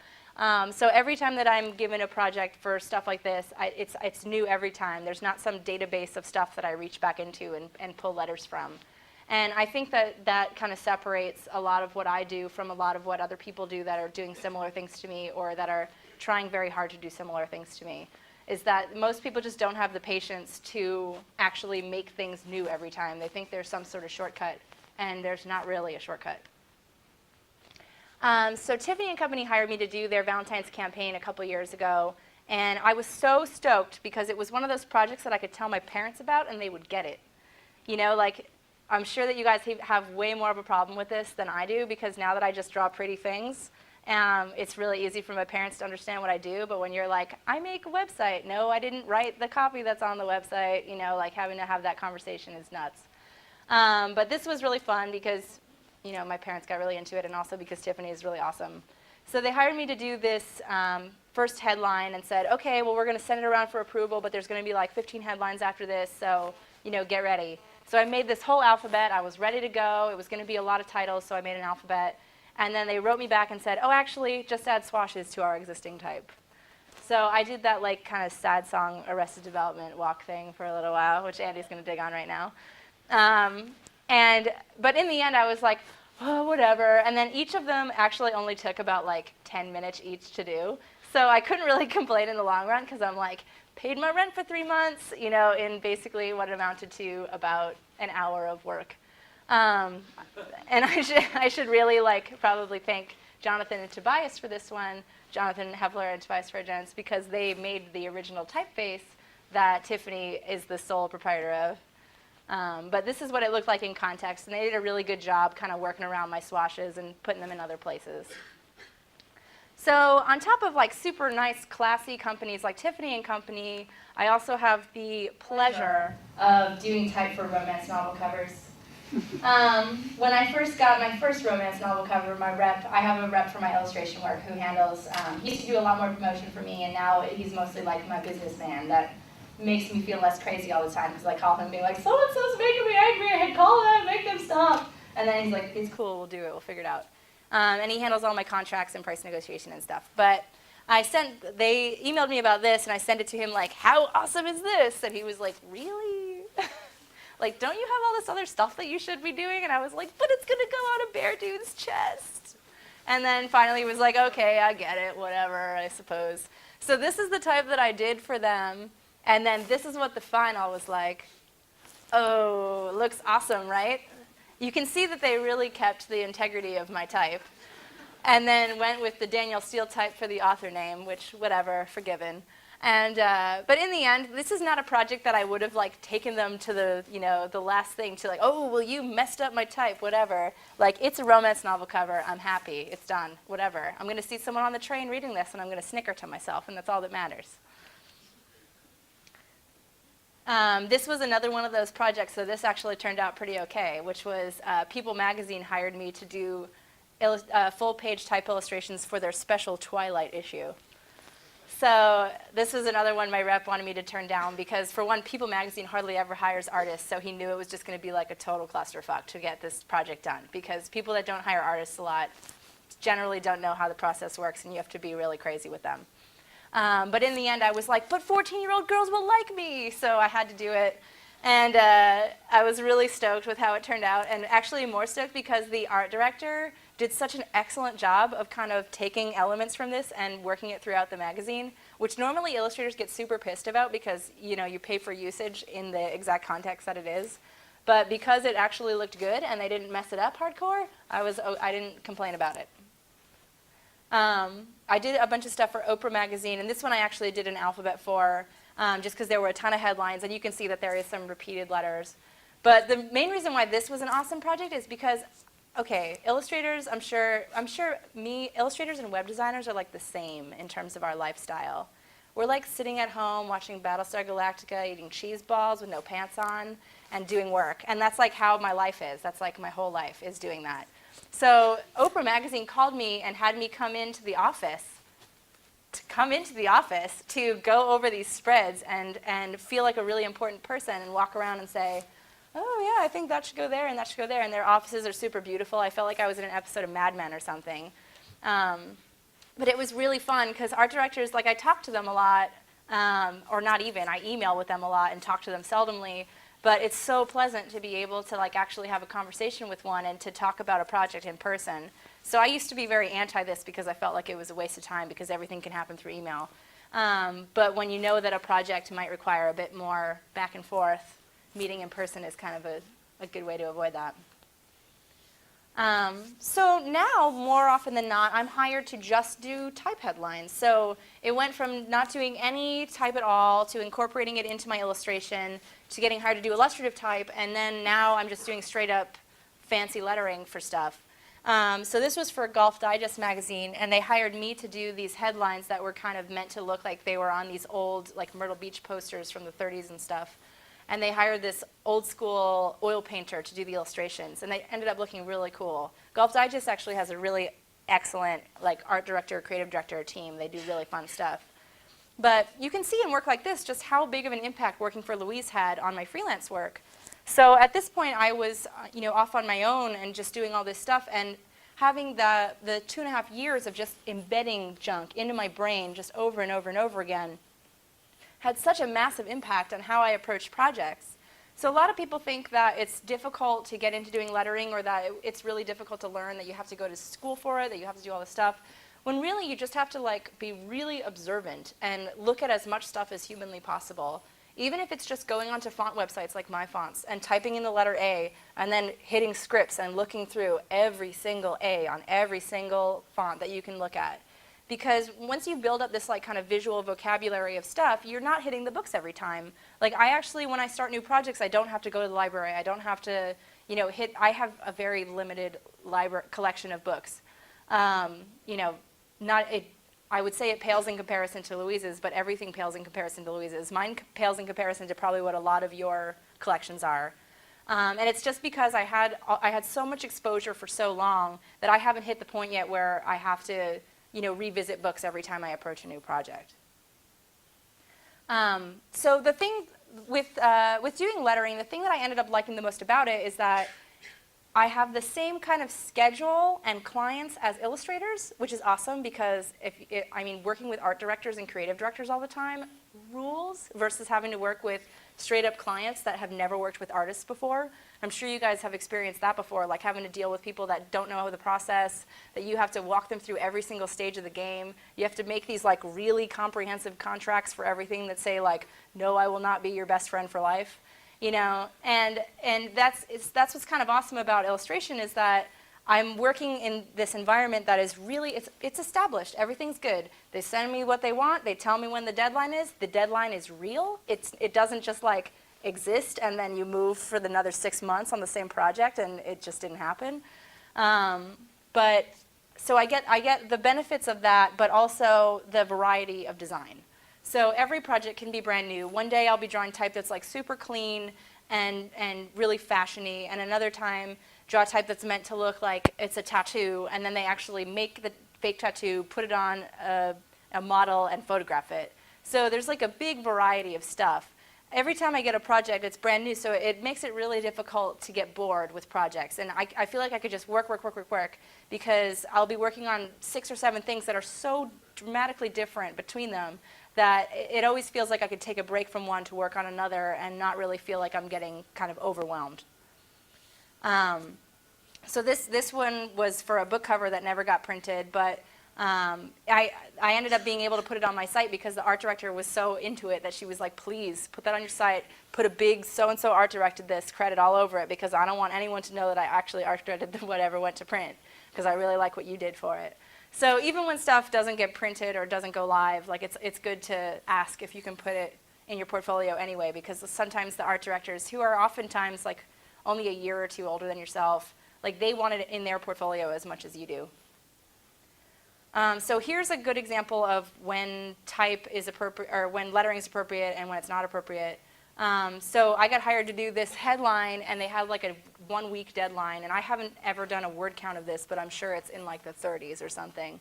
So every time that I'm given a project for stuff like this, it's new every time. There's not some database of stuff that I reach back into and pull letters from. And I think that kind of separates a lot of what I do from a lot of what other people do that are doing similar things to me or that are trying very hard to do similar things to me, is that most people just don't have the patience to actually make things new every time. They think there's some sort of shortcut, and there's not really a shortcut. So Tiffany & Company hired me to do their Valentine's campaign a couple years ago, and I was so stoked because it was one of those projects that I could tell my parents about and they would get it. Like I'm sure that you guys have way more of a problem with this than I do, because now that I just draw pretty things, it's really easy for my parents to understand what I do. But when you're like, I make a website, no, I didn't write the copy that's on the website, like having to have that conversation is nuts. But this was really fun because my parents got really into it, and also because Tiffany is really awesome. So they hired me to do this first headline and said, okay, well, we're going to send it around for approval, but there's going to be like 15 headlines after this, so get ready. So I made this whole alphabet. I was ready to go. It was going to be a lot of titles, so I made an alphabet. And then they wrote me back and said, oh, actually, just add swashes to our existing type. So I did that like kind of sad song Arrested Development walk thing for a little while, which Andy's going to dig on right now. But in the end, I was like, oh, whatever. And then each of them actually only took about like 10 minutes each to do. So I couldn't really complain in the long run because I'm like, paid my rent for 3 months, in basically what amounted to about an hour of work. And I should really probably thank Jonathan and Tobias for this one, Jonathan Heffler and Tobias Fergens, because they made the original typeface that Tiffany is the sole proprietor of. But this is what it looked like in context, and they did a really good job kind of working around my swashes and putting them in other places. So on top of super nice, classy companies like Tiffany & Company, I also have the pleasure of doing type for romance novel covers. When I first got my first romance novel cover, I have a rep for my illustration work who handles, he used to do a lot more promotion for me, and now he's mostly like my businessman that makes me feel less crazy all the time, because I call him being like, so-and-so's making me angry, I call them, make them stop. And then he's like, it's cool, we'll do it, we'll figure it out. And he handles all my contracts and price negotiation and stuff. But they emailed me about this, and I sent it to him like, how awesome is this? And he was like, really? Like, don't you have all this other stuff that you should be doing? And I was like, but it's going to go on a bear dude's chest. And then finally he was like, okay, I get it, whatever, I suppose. So this is the type that I did for them. And then this is what the final was like. Oh, looks awesome, right? You can see that they really kept the integrity of my type. And then went with the Danielle Steele type for the author name, which, whatever, forgiven. And but in the end, this is not a project that I would have like taken them to the last thing to like, oh, well, you messed up my type, whatever. Like, it's a romance novel cover. I'm happy. It's done. Whatever. I'm going to see someone on the train reading this, and I'm going to snicker to myself, and that's all that matters. This was another one of those projects, so this actually turned out pretty okay, which was People magazine hired me to do full-page type illustrations for their special Twilight issue. So this was another one my rep wanted me to turn down because, for one, People magazine hardly ever hires artists, so he knew it was just going to be like a total clusterfuck to get this project done, because people that don't hire artists a lot generally don't know how the process works, and you have to be really crazy with them. But in the end, I was like, but 14-year-old girls will like me, so I had to do it. And I was really stoked with how it turned out, and actually more stoked because the art director did such an excellent job of kind of taking elements from this and working it throughout the magazine, which normally illustrators get super pissed about because, you know, you pay for usage in the exact context that it is. But because it actually looked good and they didn't mess it up hardcore, I didn't complain about it. I did a bunch of stuff for Oprah magazine, and this one I actually did an alphabet for, just because there were a ton of headlines, and you can see that there is some repeated letters. But the main reason why this was an awesome project is because, okay, illustrators, I'm sure illustrators and web designers are like the same in terms of our lifestyle. We're like sitting at home watching Battlestar Galactica, eating cheese balls with no pants on, and doing work. And that's like how my life is. That's like my whole life is doing that. So Oprah magazine called me and had me come into the office to go over these spreads and feel like a really important person and walk around and say, oh yeah, I think that should go there and that should go there. And their offices are super beautiful. I felt like I was in an episode of Mad Men or something. But it was really fun because art directors, like, I talk to them a lot, or not even, I email with them a lot and talk to them seldomly. But it's so pleasant to be able to like actually have a conversation with one and to talk about a project in person. So I used to be very anti this because I felt like it was a waste of time because everything can happen through email. But when you know that a project might require a bit more back and forth, meeting in person is kind of a good way to avoid that. So now, more often than not, I'm hired to just do type headlines. So it went from not doing any type at all to incorporating it into my illustration to getting hired to do illustrative type, and then now I'm just doing straight up fancy lettering for stuff. So this was for Golf Digest magazine, and they hired me to do these headlines that were kind of meant to look like they were on these old like Myrtle Beach posters from the 30s and stuff. And they hired this old school oil painter to do the illustrations, and they ended up looking really cool. Golf Digest actually has a really excellent like art director, creative director team. They do really fun stuff. But you can see in work like this just how big of an impact working for Louise had on my freelance work. So at this point, I was off on my own and just doing all this stuff, and having the 2.5 years of just embedding junk into my brain just over and over and over again had such a massive impact on how I approach projects. So a lot of people think that it's difficult to get into doing lettering, or that it's really difficult to learn, that you have to go to school for it, that you have to do all this stuff, when really you just have to like be really observant and look at as much stuff as humanly possible. Even if it's just going onto font websites like My Fonts and typing in the letter A and then hitting scripts and looking through every single A on every single font that you can look at. Because once you build up this like kind of visual vocabulary of stuff, you're not hitting the books every time. Like I actually, when I start new projects, I don't have to go to the library. I don't have to, I have a very limited library collection of books. I would say it pales in comparison to Louise's, but everything pales in comparison to Louise's. Mine pales in comparison to probably what a lot of your collections are. And it's just because I had so much exposure for so long that I haven't hit the point yet where I have to revisit books every time I approach a new project. So the thing with doing lettering, the thing that I ended up liking the most about it is that I have the same kind of schedule and clients as illustrators, which is awesome because working with art directors and creative directors all the time rules versus having to work with straight up clients that have never worked with artists before. I'm sure you guys have experienced that before, like having to deal with people that don't know the process, that you have to walk them through every single stage of the game. You have to make these like really comprehensive contracts for everything that say like, no, I will not be your best friend for life. You know, and that's what's kind of awesome about illustration is that I'm working in this environment that is really, it's established. Everything's good. They send me what they want. They tell me when the deadline is. The deadline is real. It doesn't just like exist and then you move for another 6 months on the same project and it just didn't happen. But so I get the benefits of that, but also the variety of design. So every project can be brand new. One day I'll be drawing type that's like super clean and really fashiony, and another time draw type that's meant to look like it's a tattoo, and then they actually make the fake tattoo, put it on a model, and photograph it. So there's like a big variety of stuff. Every time I get a project, it's brand new, so it makes it really difficult to get bored with projects. And I feel like I could just work, because I'll be working on 6 or 7 things that are so dramatically different between them that it always feels like I could take a break from one to work on another and not really feel like I'm getting kind of overwhelmed. So this one was for a book cover that never got printed, but I ended up being able to put it on my site because the art director was so into it that she was like, please put that on your site, put a big so-and-so art directed this credit all over it, because I don't want anyone to know that I actually art directed whatever went to print, because I really like what you did for it. So even when stuff doesn't get printed or doesn't go live, like it's good to ask if you can put it in your portfolio anyway, because sometimes the art directors, who are oftentimes like only a year or two older than yourself, like they want it in their portfolio as much as you do. So here's a good example of when type is appropriate, or when lettering is appropriate and when it's not appropriate. So I got hired to do this headline, and they had like a 1-week deadline, and I haven't ever done a word count of this, but I'm sure it's in like the 30s or something.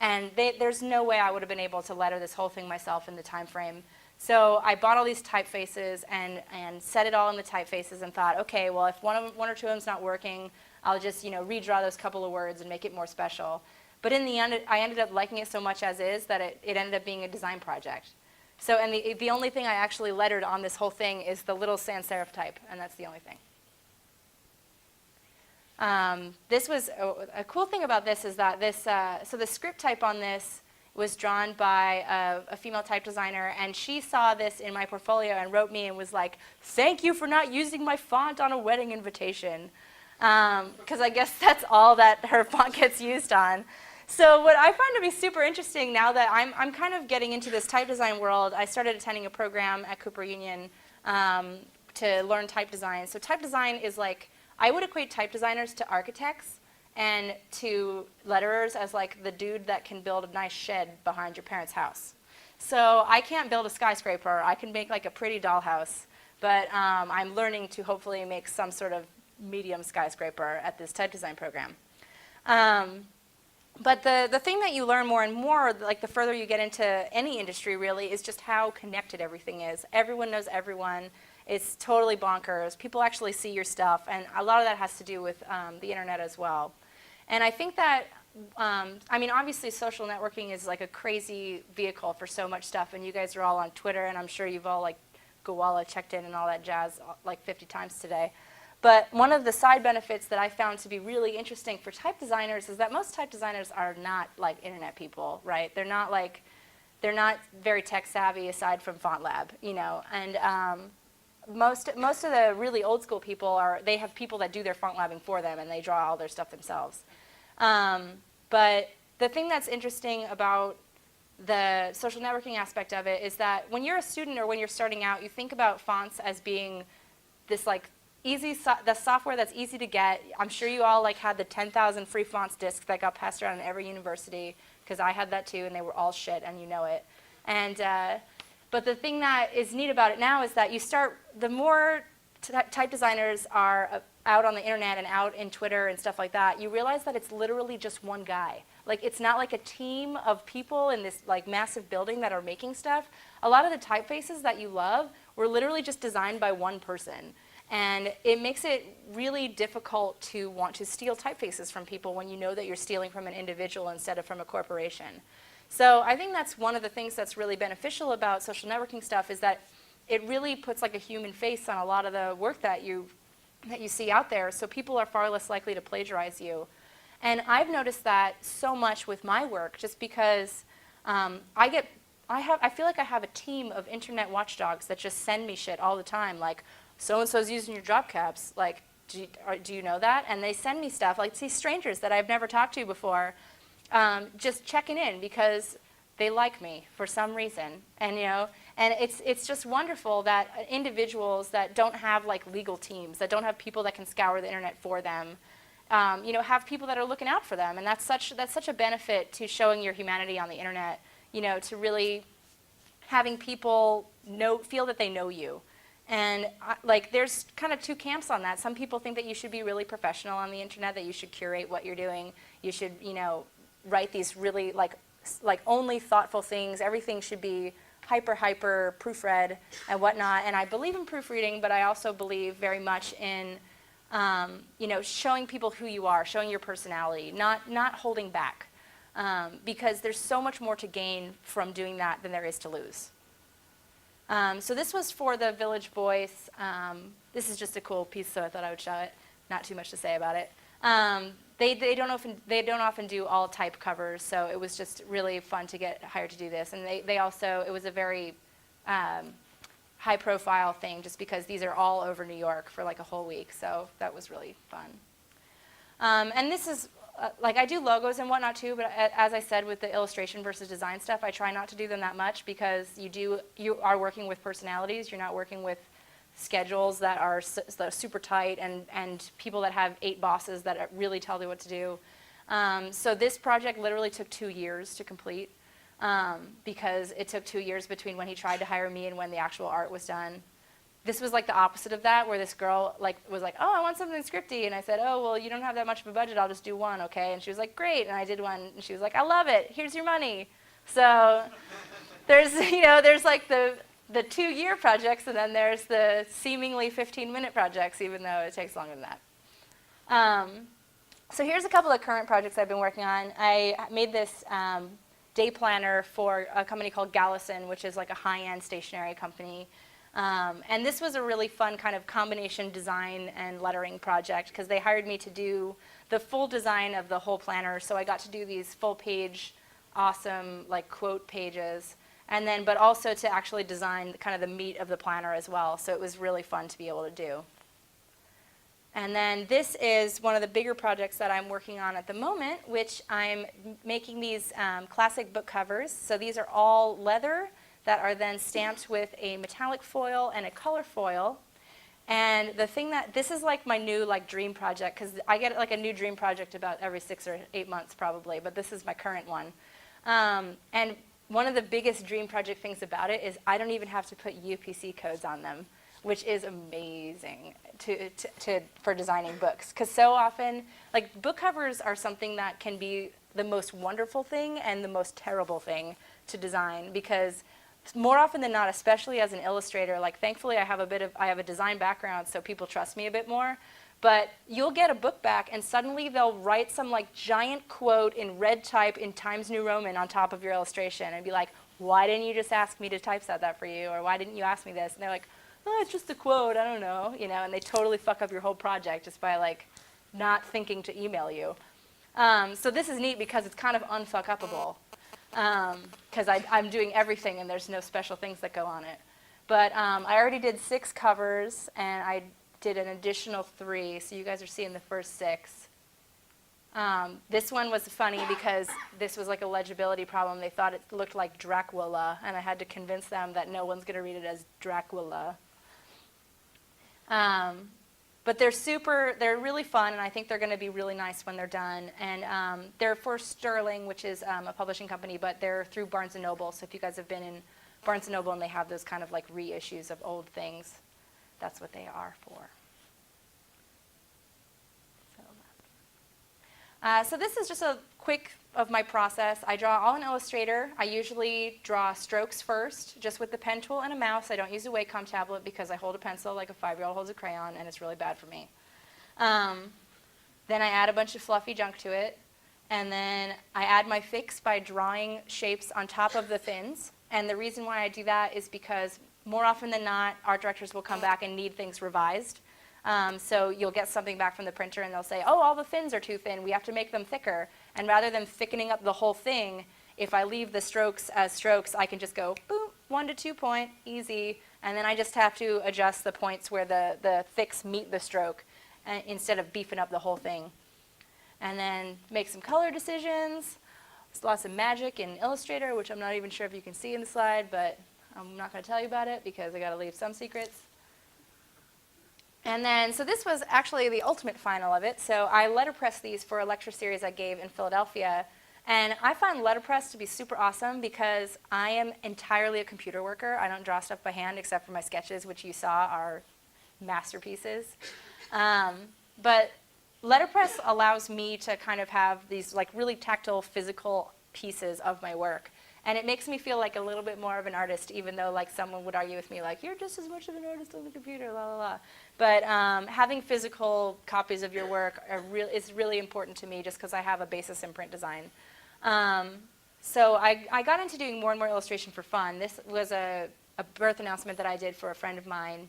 And there's no way I would have been able to letter this whole thing myself in the time frame. So I bought all these typefaces and set it all in the typefaces and thought, okay, well, if one or two of them's not working, I'll just redraw those couple of words and make it more special. But in the end, I ended up liking it so much as is that it ended up being a design project. So, and the only thing I actually lettered on this whole thing is the little sans serif type, and that's the only thing. This was, a cool thing about this is that so the script type on this was drawn by a female type designer, and she saw this in my portfolio and wrote me and was like, thank you for not using my font on a wedding invitation. Because I guess that's all that her font gets used on. So what I find to be super interesting now that I'm kind of getting into this type design world, I started attending a program at Cooper Union to learn type design. So type design is like, I would equate type designers to architects and to letterers as like the dude that can build a nice shed behind your parents' house. So I can't build a skyscraper. I can make like a pretty dollhouse, but I'm learning to hopefully make some sort of medium skyscraper at this type design program. But the thing that you learn more and more, like the further you get into any industry really, is just how connected everything is. Everyone knows everyone. It's totally bonkers. People actually see your stuff, and a lot of that has to do with the internet as well. And I think that, I mean, obviously social networking is like a crazy vehicle for so much stuff, and you guys are all on Twitter, and I'm sure you've all like Gowalla checked in and all that jazz like 50 times today. But one of the side benefits that I found to be really interesting for type designers is that most type designers are not like internet people, right? They're not very tech savvy aside from Font Lab, and most of the really old school people they have people that do their font labbing for them and they draw all their stuff themselves. But the thing that's interesting about the social networking aspect of it is that when you're a student or when you're starting out, you think about fonts as being this like the software that's easy to get. I'm sure you all like had the 10,000 free fonts disc that got passed around in every university, because I had that too, and they were all shit, and you know it. And but the thing that is neat about it now is that the more type designers are out on the internet and out in Twitter and stuff like that, you realize that it's literally just one guy. Like, it's not like a team of people in this like massive building that are making stuff. A lot of the typefaces that you love were literally just designed by one person. And it makes it really difficult to want to steal typefaces from people when you know that you're stealing from an individual instead of from a corporation. So I think that's one of the things that's really beneficial about social networking stuff, is that it really puts like a human face on a lot of the work that you see out there, so people are far less likely to plagiarize you. And I've noticed that so much with my work, just because I feel like I have a team of internet watchdogs that just send me shit all the time, like, so-and-so's using your drop caps, like, do you know that? And they send me stuff, like these strangers that I've never talked to before, just checking in because they like me for some reason. And and it's just wonderful that individuals that don't have like legal teams, that don't have people that can scour the internet for them, have people that are looking out for them. And that's such a benefit to showing your humanity on the internet, to really having people feel that they know you. And like, there's kind of two camps on that. Some people think that you should be really professional on the internet, that you should curate what you're doing. You should, write these really like only thoughtful things. Everything should be hyper proofread and whatnot. And I believe in proofreading, but I also believe very much in, showing people who you are, showing your personality, not holding back, because there's so much more to gain from doing that than there is to lose. So this was for the Village Voice. This is just a cool piece, so I thought I would show it. Not too much to say about it. They don't often do all type covers, so it was just really fun to get hired to do this. And they also, it was a very high profile thing, just because these are all over New York for like a whole week, so that was really fun. And this is, like, I do logos and whatnot too, but as I said, with the illustration versus design stuff, I try not to do them that much, because you are working with personalities. You're not working with schedules that are super tight and people that have 8 bosses that really tell you what to do. So this project literally took 2 years to complete, because it took 2 years between when he tried to hire me and when the actual art was done. This was like the opposite of that, where this girl was like, oh, I want something scripty. And I said, oh, well, you don't have that much of a budget. I'll just do one, okay? And she was like, great. And I did one. And she was like, I love it. Here's your money. So there's, there's like the 2-year projects, and then there's the seemingly 15-minute projects, even though it takes longer than that. So here's a couple of current projects I've been working on. I made this day planner for a company called Gallison, which is like a high-end stationery company. And this was a really fun kind of combination design and lettering project, because they hired me to do the full design of the whole planner. So I got to do these full-page, awesome like quote pages, and then but also to actually design kind of the meat of the planner as well. So it was really fun to be able to do. And then this is one of the bigger projects that I'm working on at the moment, which I'm making these classic book covers. So these are all leather that are then stamped with a metallic foil and a color foil. And the thing this is like my new like dream project, because I get like a new dream project about every 6 or 8 months probably, but this is my current one. And one of the biggest dream project things about it is I don't even have to put UPC codes on them, which is amazing for designing books. Because so often, like, book covers are something that can be the most wonderful thing and the most terrible thing to design, because more often than not, especially as an illustrator, like, thankfully I have a design background, so people trust me a bit more. But you'll get a book back, and suddenly they'll write some like giant quote in red type in Times New Roman on top of your illustration, and be like, "Why didn't you just ask me to typeset that for you?" Or "Why didn't you ask me this?" And they're like, "Oh, it's just a quote. I don't know," And they totally fuck up your whole project just by like not thinking to email you. So this is neat because it's kind of unfuck-upable, because I'm doing everything and there's no special things that go on it. But I already did 6 covers, and I did an additional 3, so you guys are seeing the first 6. This one was funny because this was like a legibility problem. They thought it looked like Dracula, and I had to convince them that no one's going to read it as Dracula. But they're really fun, and I think they're going to be really nice when they're done. And they're for Sterling, which is a publishing company, but they're through Barnes & Noble. So if you guys have been in Barnes & Noble and they have those kind of like reissues of old things, that's what they are for. So this is just a quick of my process. I draw all in Illustrator. I usually draw strokes first, just with the pen tool and a mouse. I don't use a Wacom tablet because I hold a pencil like a 5-year-old holds a crayon, and it's really bad for me. Then I add a bunch of fluffy junk to it, and then I add my fix by drawing shapes on top of the fins. And the reason why I do that is because more often than not, art directors will come back and need things revised. So you'll get something back from the printer and they'll say, oh, all the fins are too thin, we have to make them thicker. And rather than thickening up the whole thing, if I leave the strokes as strokes, I can just go, boom, 1 to 2 point, easy. And then I just have to adjust the points where the thicks meet the stroke instead of beefing up the whole thing. And then make some color decisions. There's lots of magic in Illustrator, which I'm not even sure if you can see in the slide, but I'm not going to tell you about it because I got to leave some secrets. And then, so this was actually the ultimate final of it. So I letterpressed these for a lecture series I gave in Philadelphia. And I find letterpress to be super awesome because I am entirely a computer worker. I don't draw stuff by hand except for my sketches, which you saw are masterpieces. But letterpress allows me to kind of have these like really tactile, physical pieces of my work. And it makes me feel like a little bit more of an artist, even though like someone would argue with me like, you're just as much of an artist on the computer, la la la. But having physical copies of your work is really important to me just because I have a basis in print design. So I got into doing more and more illustration for fun. This was a birth announcement that I did for a friend of mine.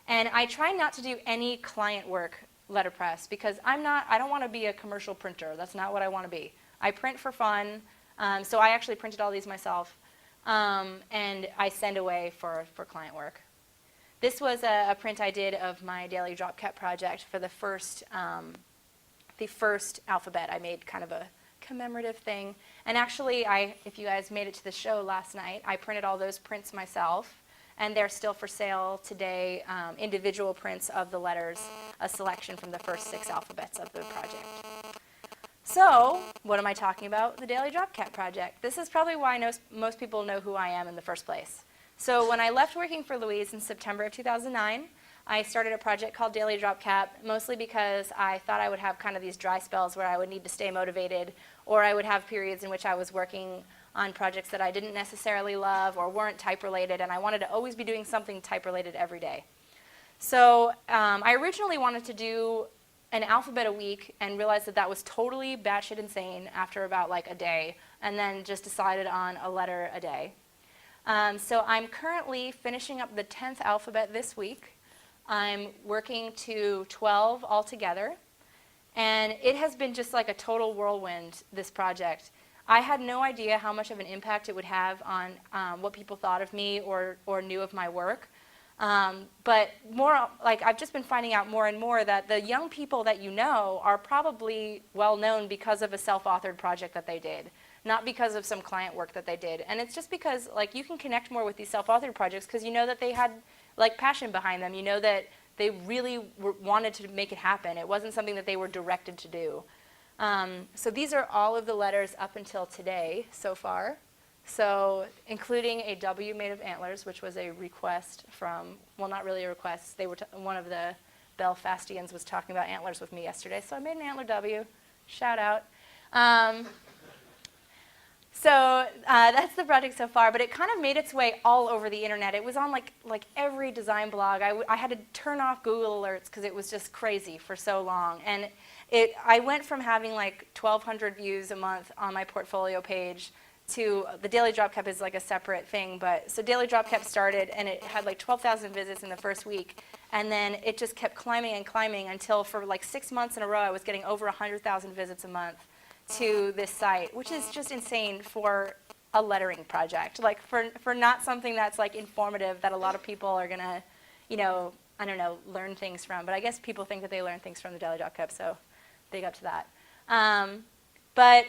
And I try not to do any client work letterpress because I don't want to be a commercial printer. That's not what I want to be. I print for fun. So I actually printed all these myself, and I send away for client work. This was a print I did of my daily drop cap project for the first alphabet. I made kind of a commemorative thing. And actually, if you guys made it to the show last night, I printed all those prints myself, and they're still for sale today, individual prints of the letters, a selection from the first 6 alphabets of the project. So, what am I talking about? The Daily Drop Cap project. This is probably why most people know who I am in the first place. So when I left working for Louise in September of 2009, I started a project called Daily Drop Cap, mostly because I thought I would have kind of these dry spells where I would need to stay motivated, or I would have periods in which I was working on projects that I didn't necessarily love or weren't type-related, and I wanted to always be doing something type-related every day. So I originally wanted to do an alphabet a week and realized that that was totally batshit insane after about like a day, and then just decided on a letter a day. So I'm currently finishing up the 10th alphabet this week. I'm working to 12 altogether, and it has been just like a total whirlwind, this project. I had no idea how much of an impact it would have on what people thought of me or knew of my work. But more, like I've just been finding out more and more that the young people that you know are probably well known because of a self-authored project that they did, not because of some client work that they did. And it's just because like you can connect more with these self-authored projects because you know that they had like passion behind them. You know that they really wanted to make it happen. It wasn't something that they were directed to do. So these are all of the letters up until today so far. So including a W made of antlers, which was a request from, well, not really a request. They were one of the Belfastians was talking about antlers with me yesterday, so I made an antler W. Shout out. So that's the project so far, but it kind of made its way all over the internet. It was on like every design blog. I had to turn off Google alerts because it was just crazy for so long. And I went from having like 1,200 views a month on my portfolio page to the Daily Drop Cap is like a separate thing, but so Daily Drop Cap started and it had like 12,000 visits in the first week, and then it just kept climbing and climbing until for like 6 months in a row I was getting over 100,000 visits a month to this site, which is just insane for a lettering project, like for not something that's like informative that a lot of people are gonna, you know, I don't know, learn things from, but I guess people think that they learn things from the Daily Drop Cap, so big up to that. But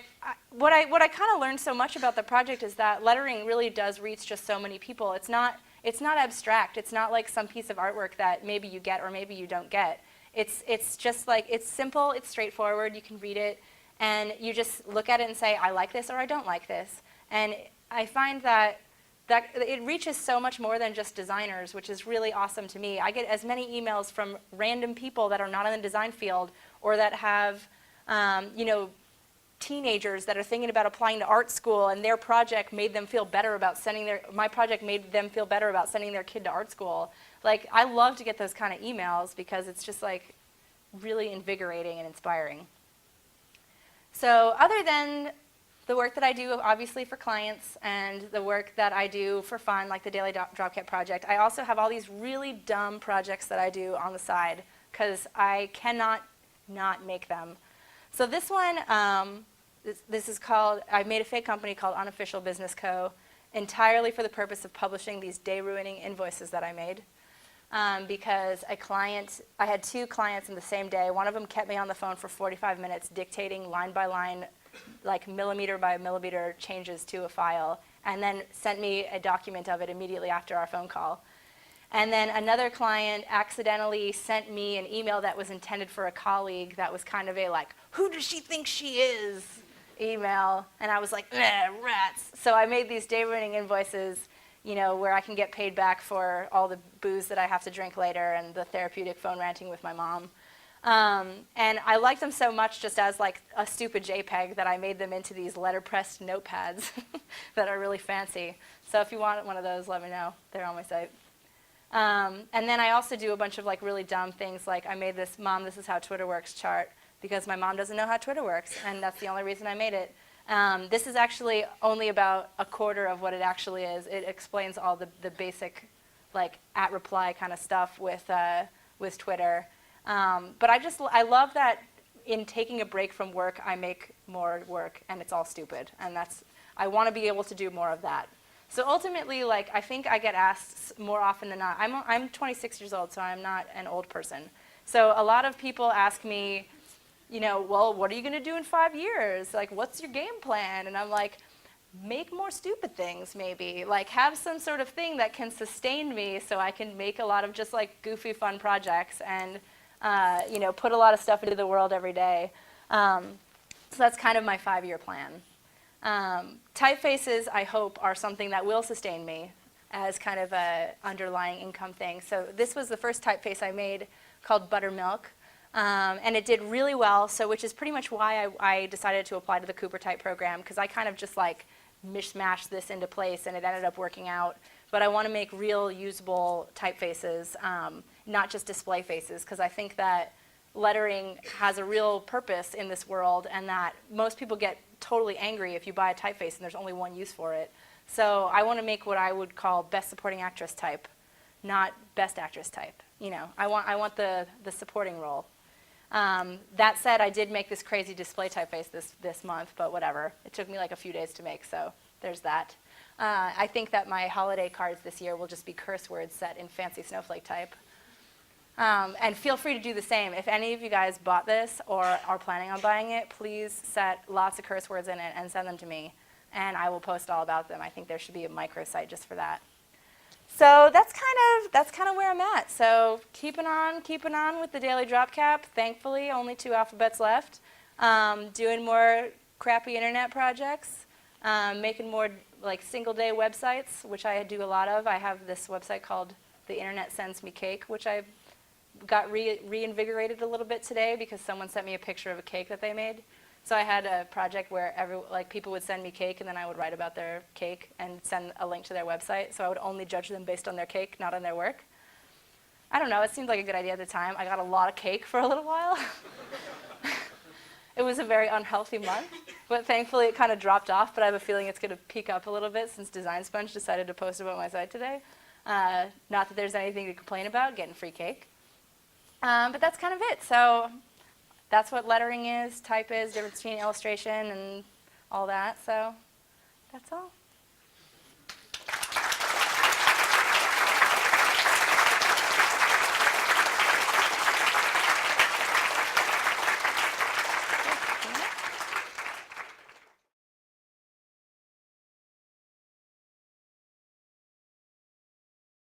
what I kind of learned so much about the project is that lettering really does reach just so many people. It's not abstract. It's not like some piece of artwork that maybe you get or maybe you don't get. It's just like, it's simple, it's straightforward, you can read it, and you just look at it and say, I like this or I don't like this. And I find that it reaches so much more than just designers, which is really awesome to me. I get as many emails from random people that are not in the design field or that have you know, teenagers that are thinking about applying to art school, and their project made them feel better about my project made them feel better about sending their kid to art school. Like, I love to get those kind of emails because it's just like really invigorating and inspiring. So other than the work that I do, obviously, for clients and the work that I do for fun, like the Daily Drop Kit project, I also have all these really dumb projects that I do on the side because I cannot not make them. So this one, this is called, I made a fake company called Unofficial Business Co. entirely for the purpose of publishing these day-ruining invoices that I made. Because I had 2 clients in the same day. One of them kept me on the phone for 45 minutes dictating line by line, like millimeter by millimeter changes to a file, and then sent me a document of it immediately after our phone call. And then another client accidentally sent me an email that was intended for a colleague that was kind of a like, who does she think she is email. And I was like, rats. So I made these day-ruining invoices, you know, where I can get paid back for all the booze that I have to drink later and the therapeutic phone ranting with my mom. And I liked them so much just as like a stupid JPEG that I made them into these letterpressed notepads that are really fancy. So if you want one of those, let me know. They're on my site. And then I also do a bunch of like really dumb things, like I made this Mom, This Is How Twitter Works chart because my mom doesn't know how Twitter works, and that's the only reason I made it. This is actually only about a quarter of what it actually is. It explains all the basic like @reply kind of stuff with Twitter. But I love that in taking a break from work, I make more work, and it's all stupid. And I want to be able to do more of that. So ultimately, like, I think I get asked more often than not. I'm 26 years old, so I'm not an old person. So a lot of people ask me, you know, well, what are you going to do in 5 years? Like, what's your game plan? And I'm like, make more stupid things, maybe. Like, have some sort of thing that can sustain me so I can make a lot of just, like, goofy, fun projects and, you know, put a lot of stuff into the world every day. So that's kind of my 5-year plan. Typefaces, I hope, are something that will sustain me as kind of a underlying income thing. So this was the first typeface I made called Buttermilk. And it did really well, which is pretty much why I decided to apply to the Cooper Type program, because I kind of just like mishmashed this into place and it ended up working out. But I want to make real usable typefaces, not just display faces, because I think that lettering has a real purpose in this world, and that most people get totally angry if you buy a typeface and there's only one use for it. So I want to make what I would call Best Supporting Actress type, not Best Actress type. You know, I want the supporting role. That said, I did make this crazy display typeface this month, but whatever. It took me like a few days to make, so there's that. I think that my holiday cards this year will just be curse words set in fancy snowflake type. And feel free to do the same. If any of you guys bought this or are planning on buying it, please set lots of curse words in it and send them to me, and I will post all about them. I think there should be a microsite just for that. So that's kind of where I'm at. So keeping on with the Daily Drop Cap. Thankfully, only 2 alphabets left. Doing more crappy internet projects. Making more like single-day websites, which I do a lot of. I have this website called The Internet Sends Me Cake, which I got reinvigorated a little bit today because someone sent me a picture of a cake that they made. So I had a project where people would send me cake, and then I would write about their cake and send a link to their website. So I would only judge them based on their cake, not on their work. I don't know. It seemed like a good idea at the time. I got a lot of cake for a little while. It was a very unhealthy month, but thankfully it kind of dropped off. But I have a feeling it's going to peak up a little bit since Design Sponge decided to post about my site today. Not that there's anything to complain about, getting free cake. But that's kind of it. So that's what lettering is, type is, difference between illustration and all that. So that's all.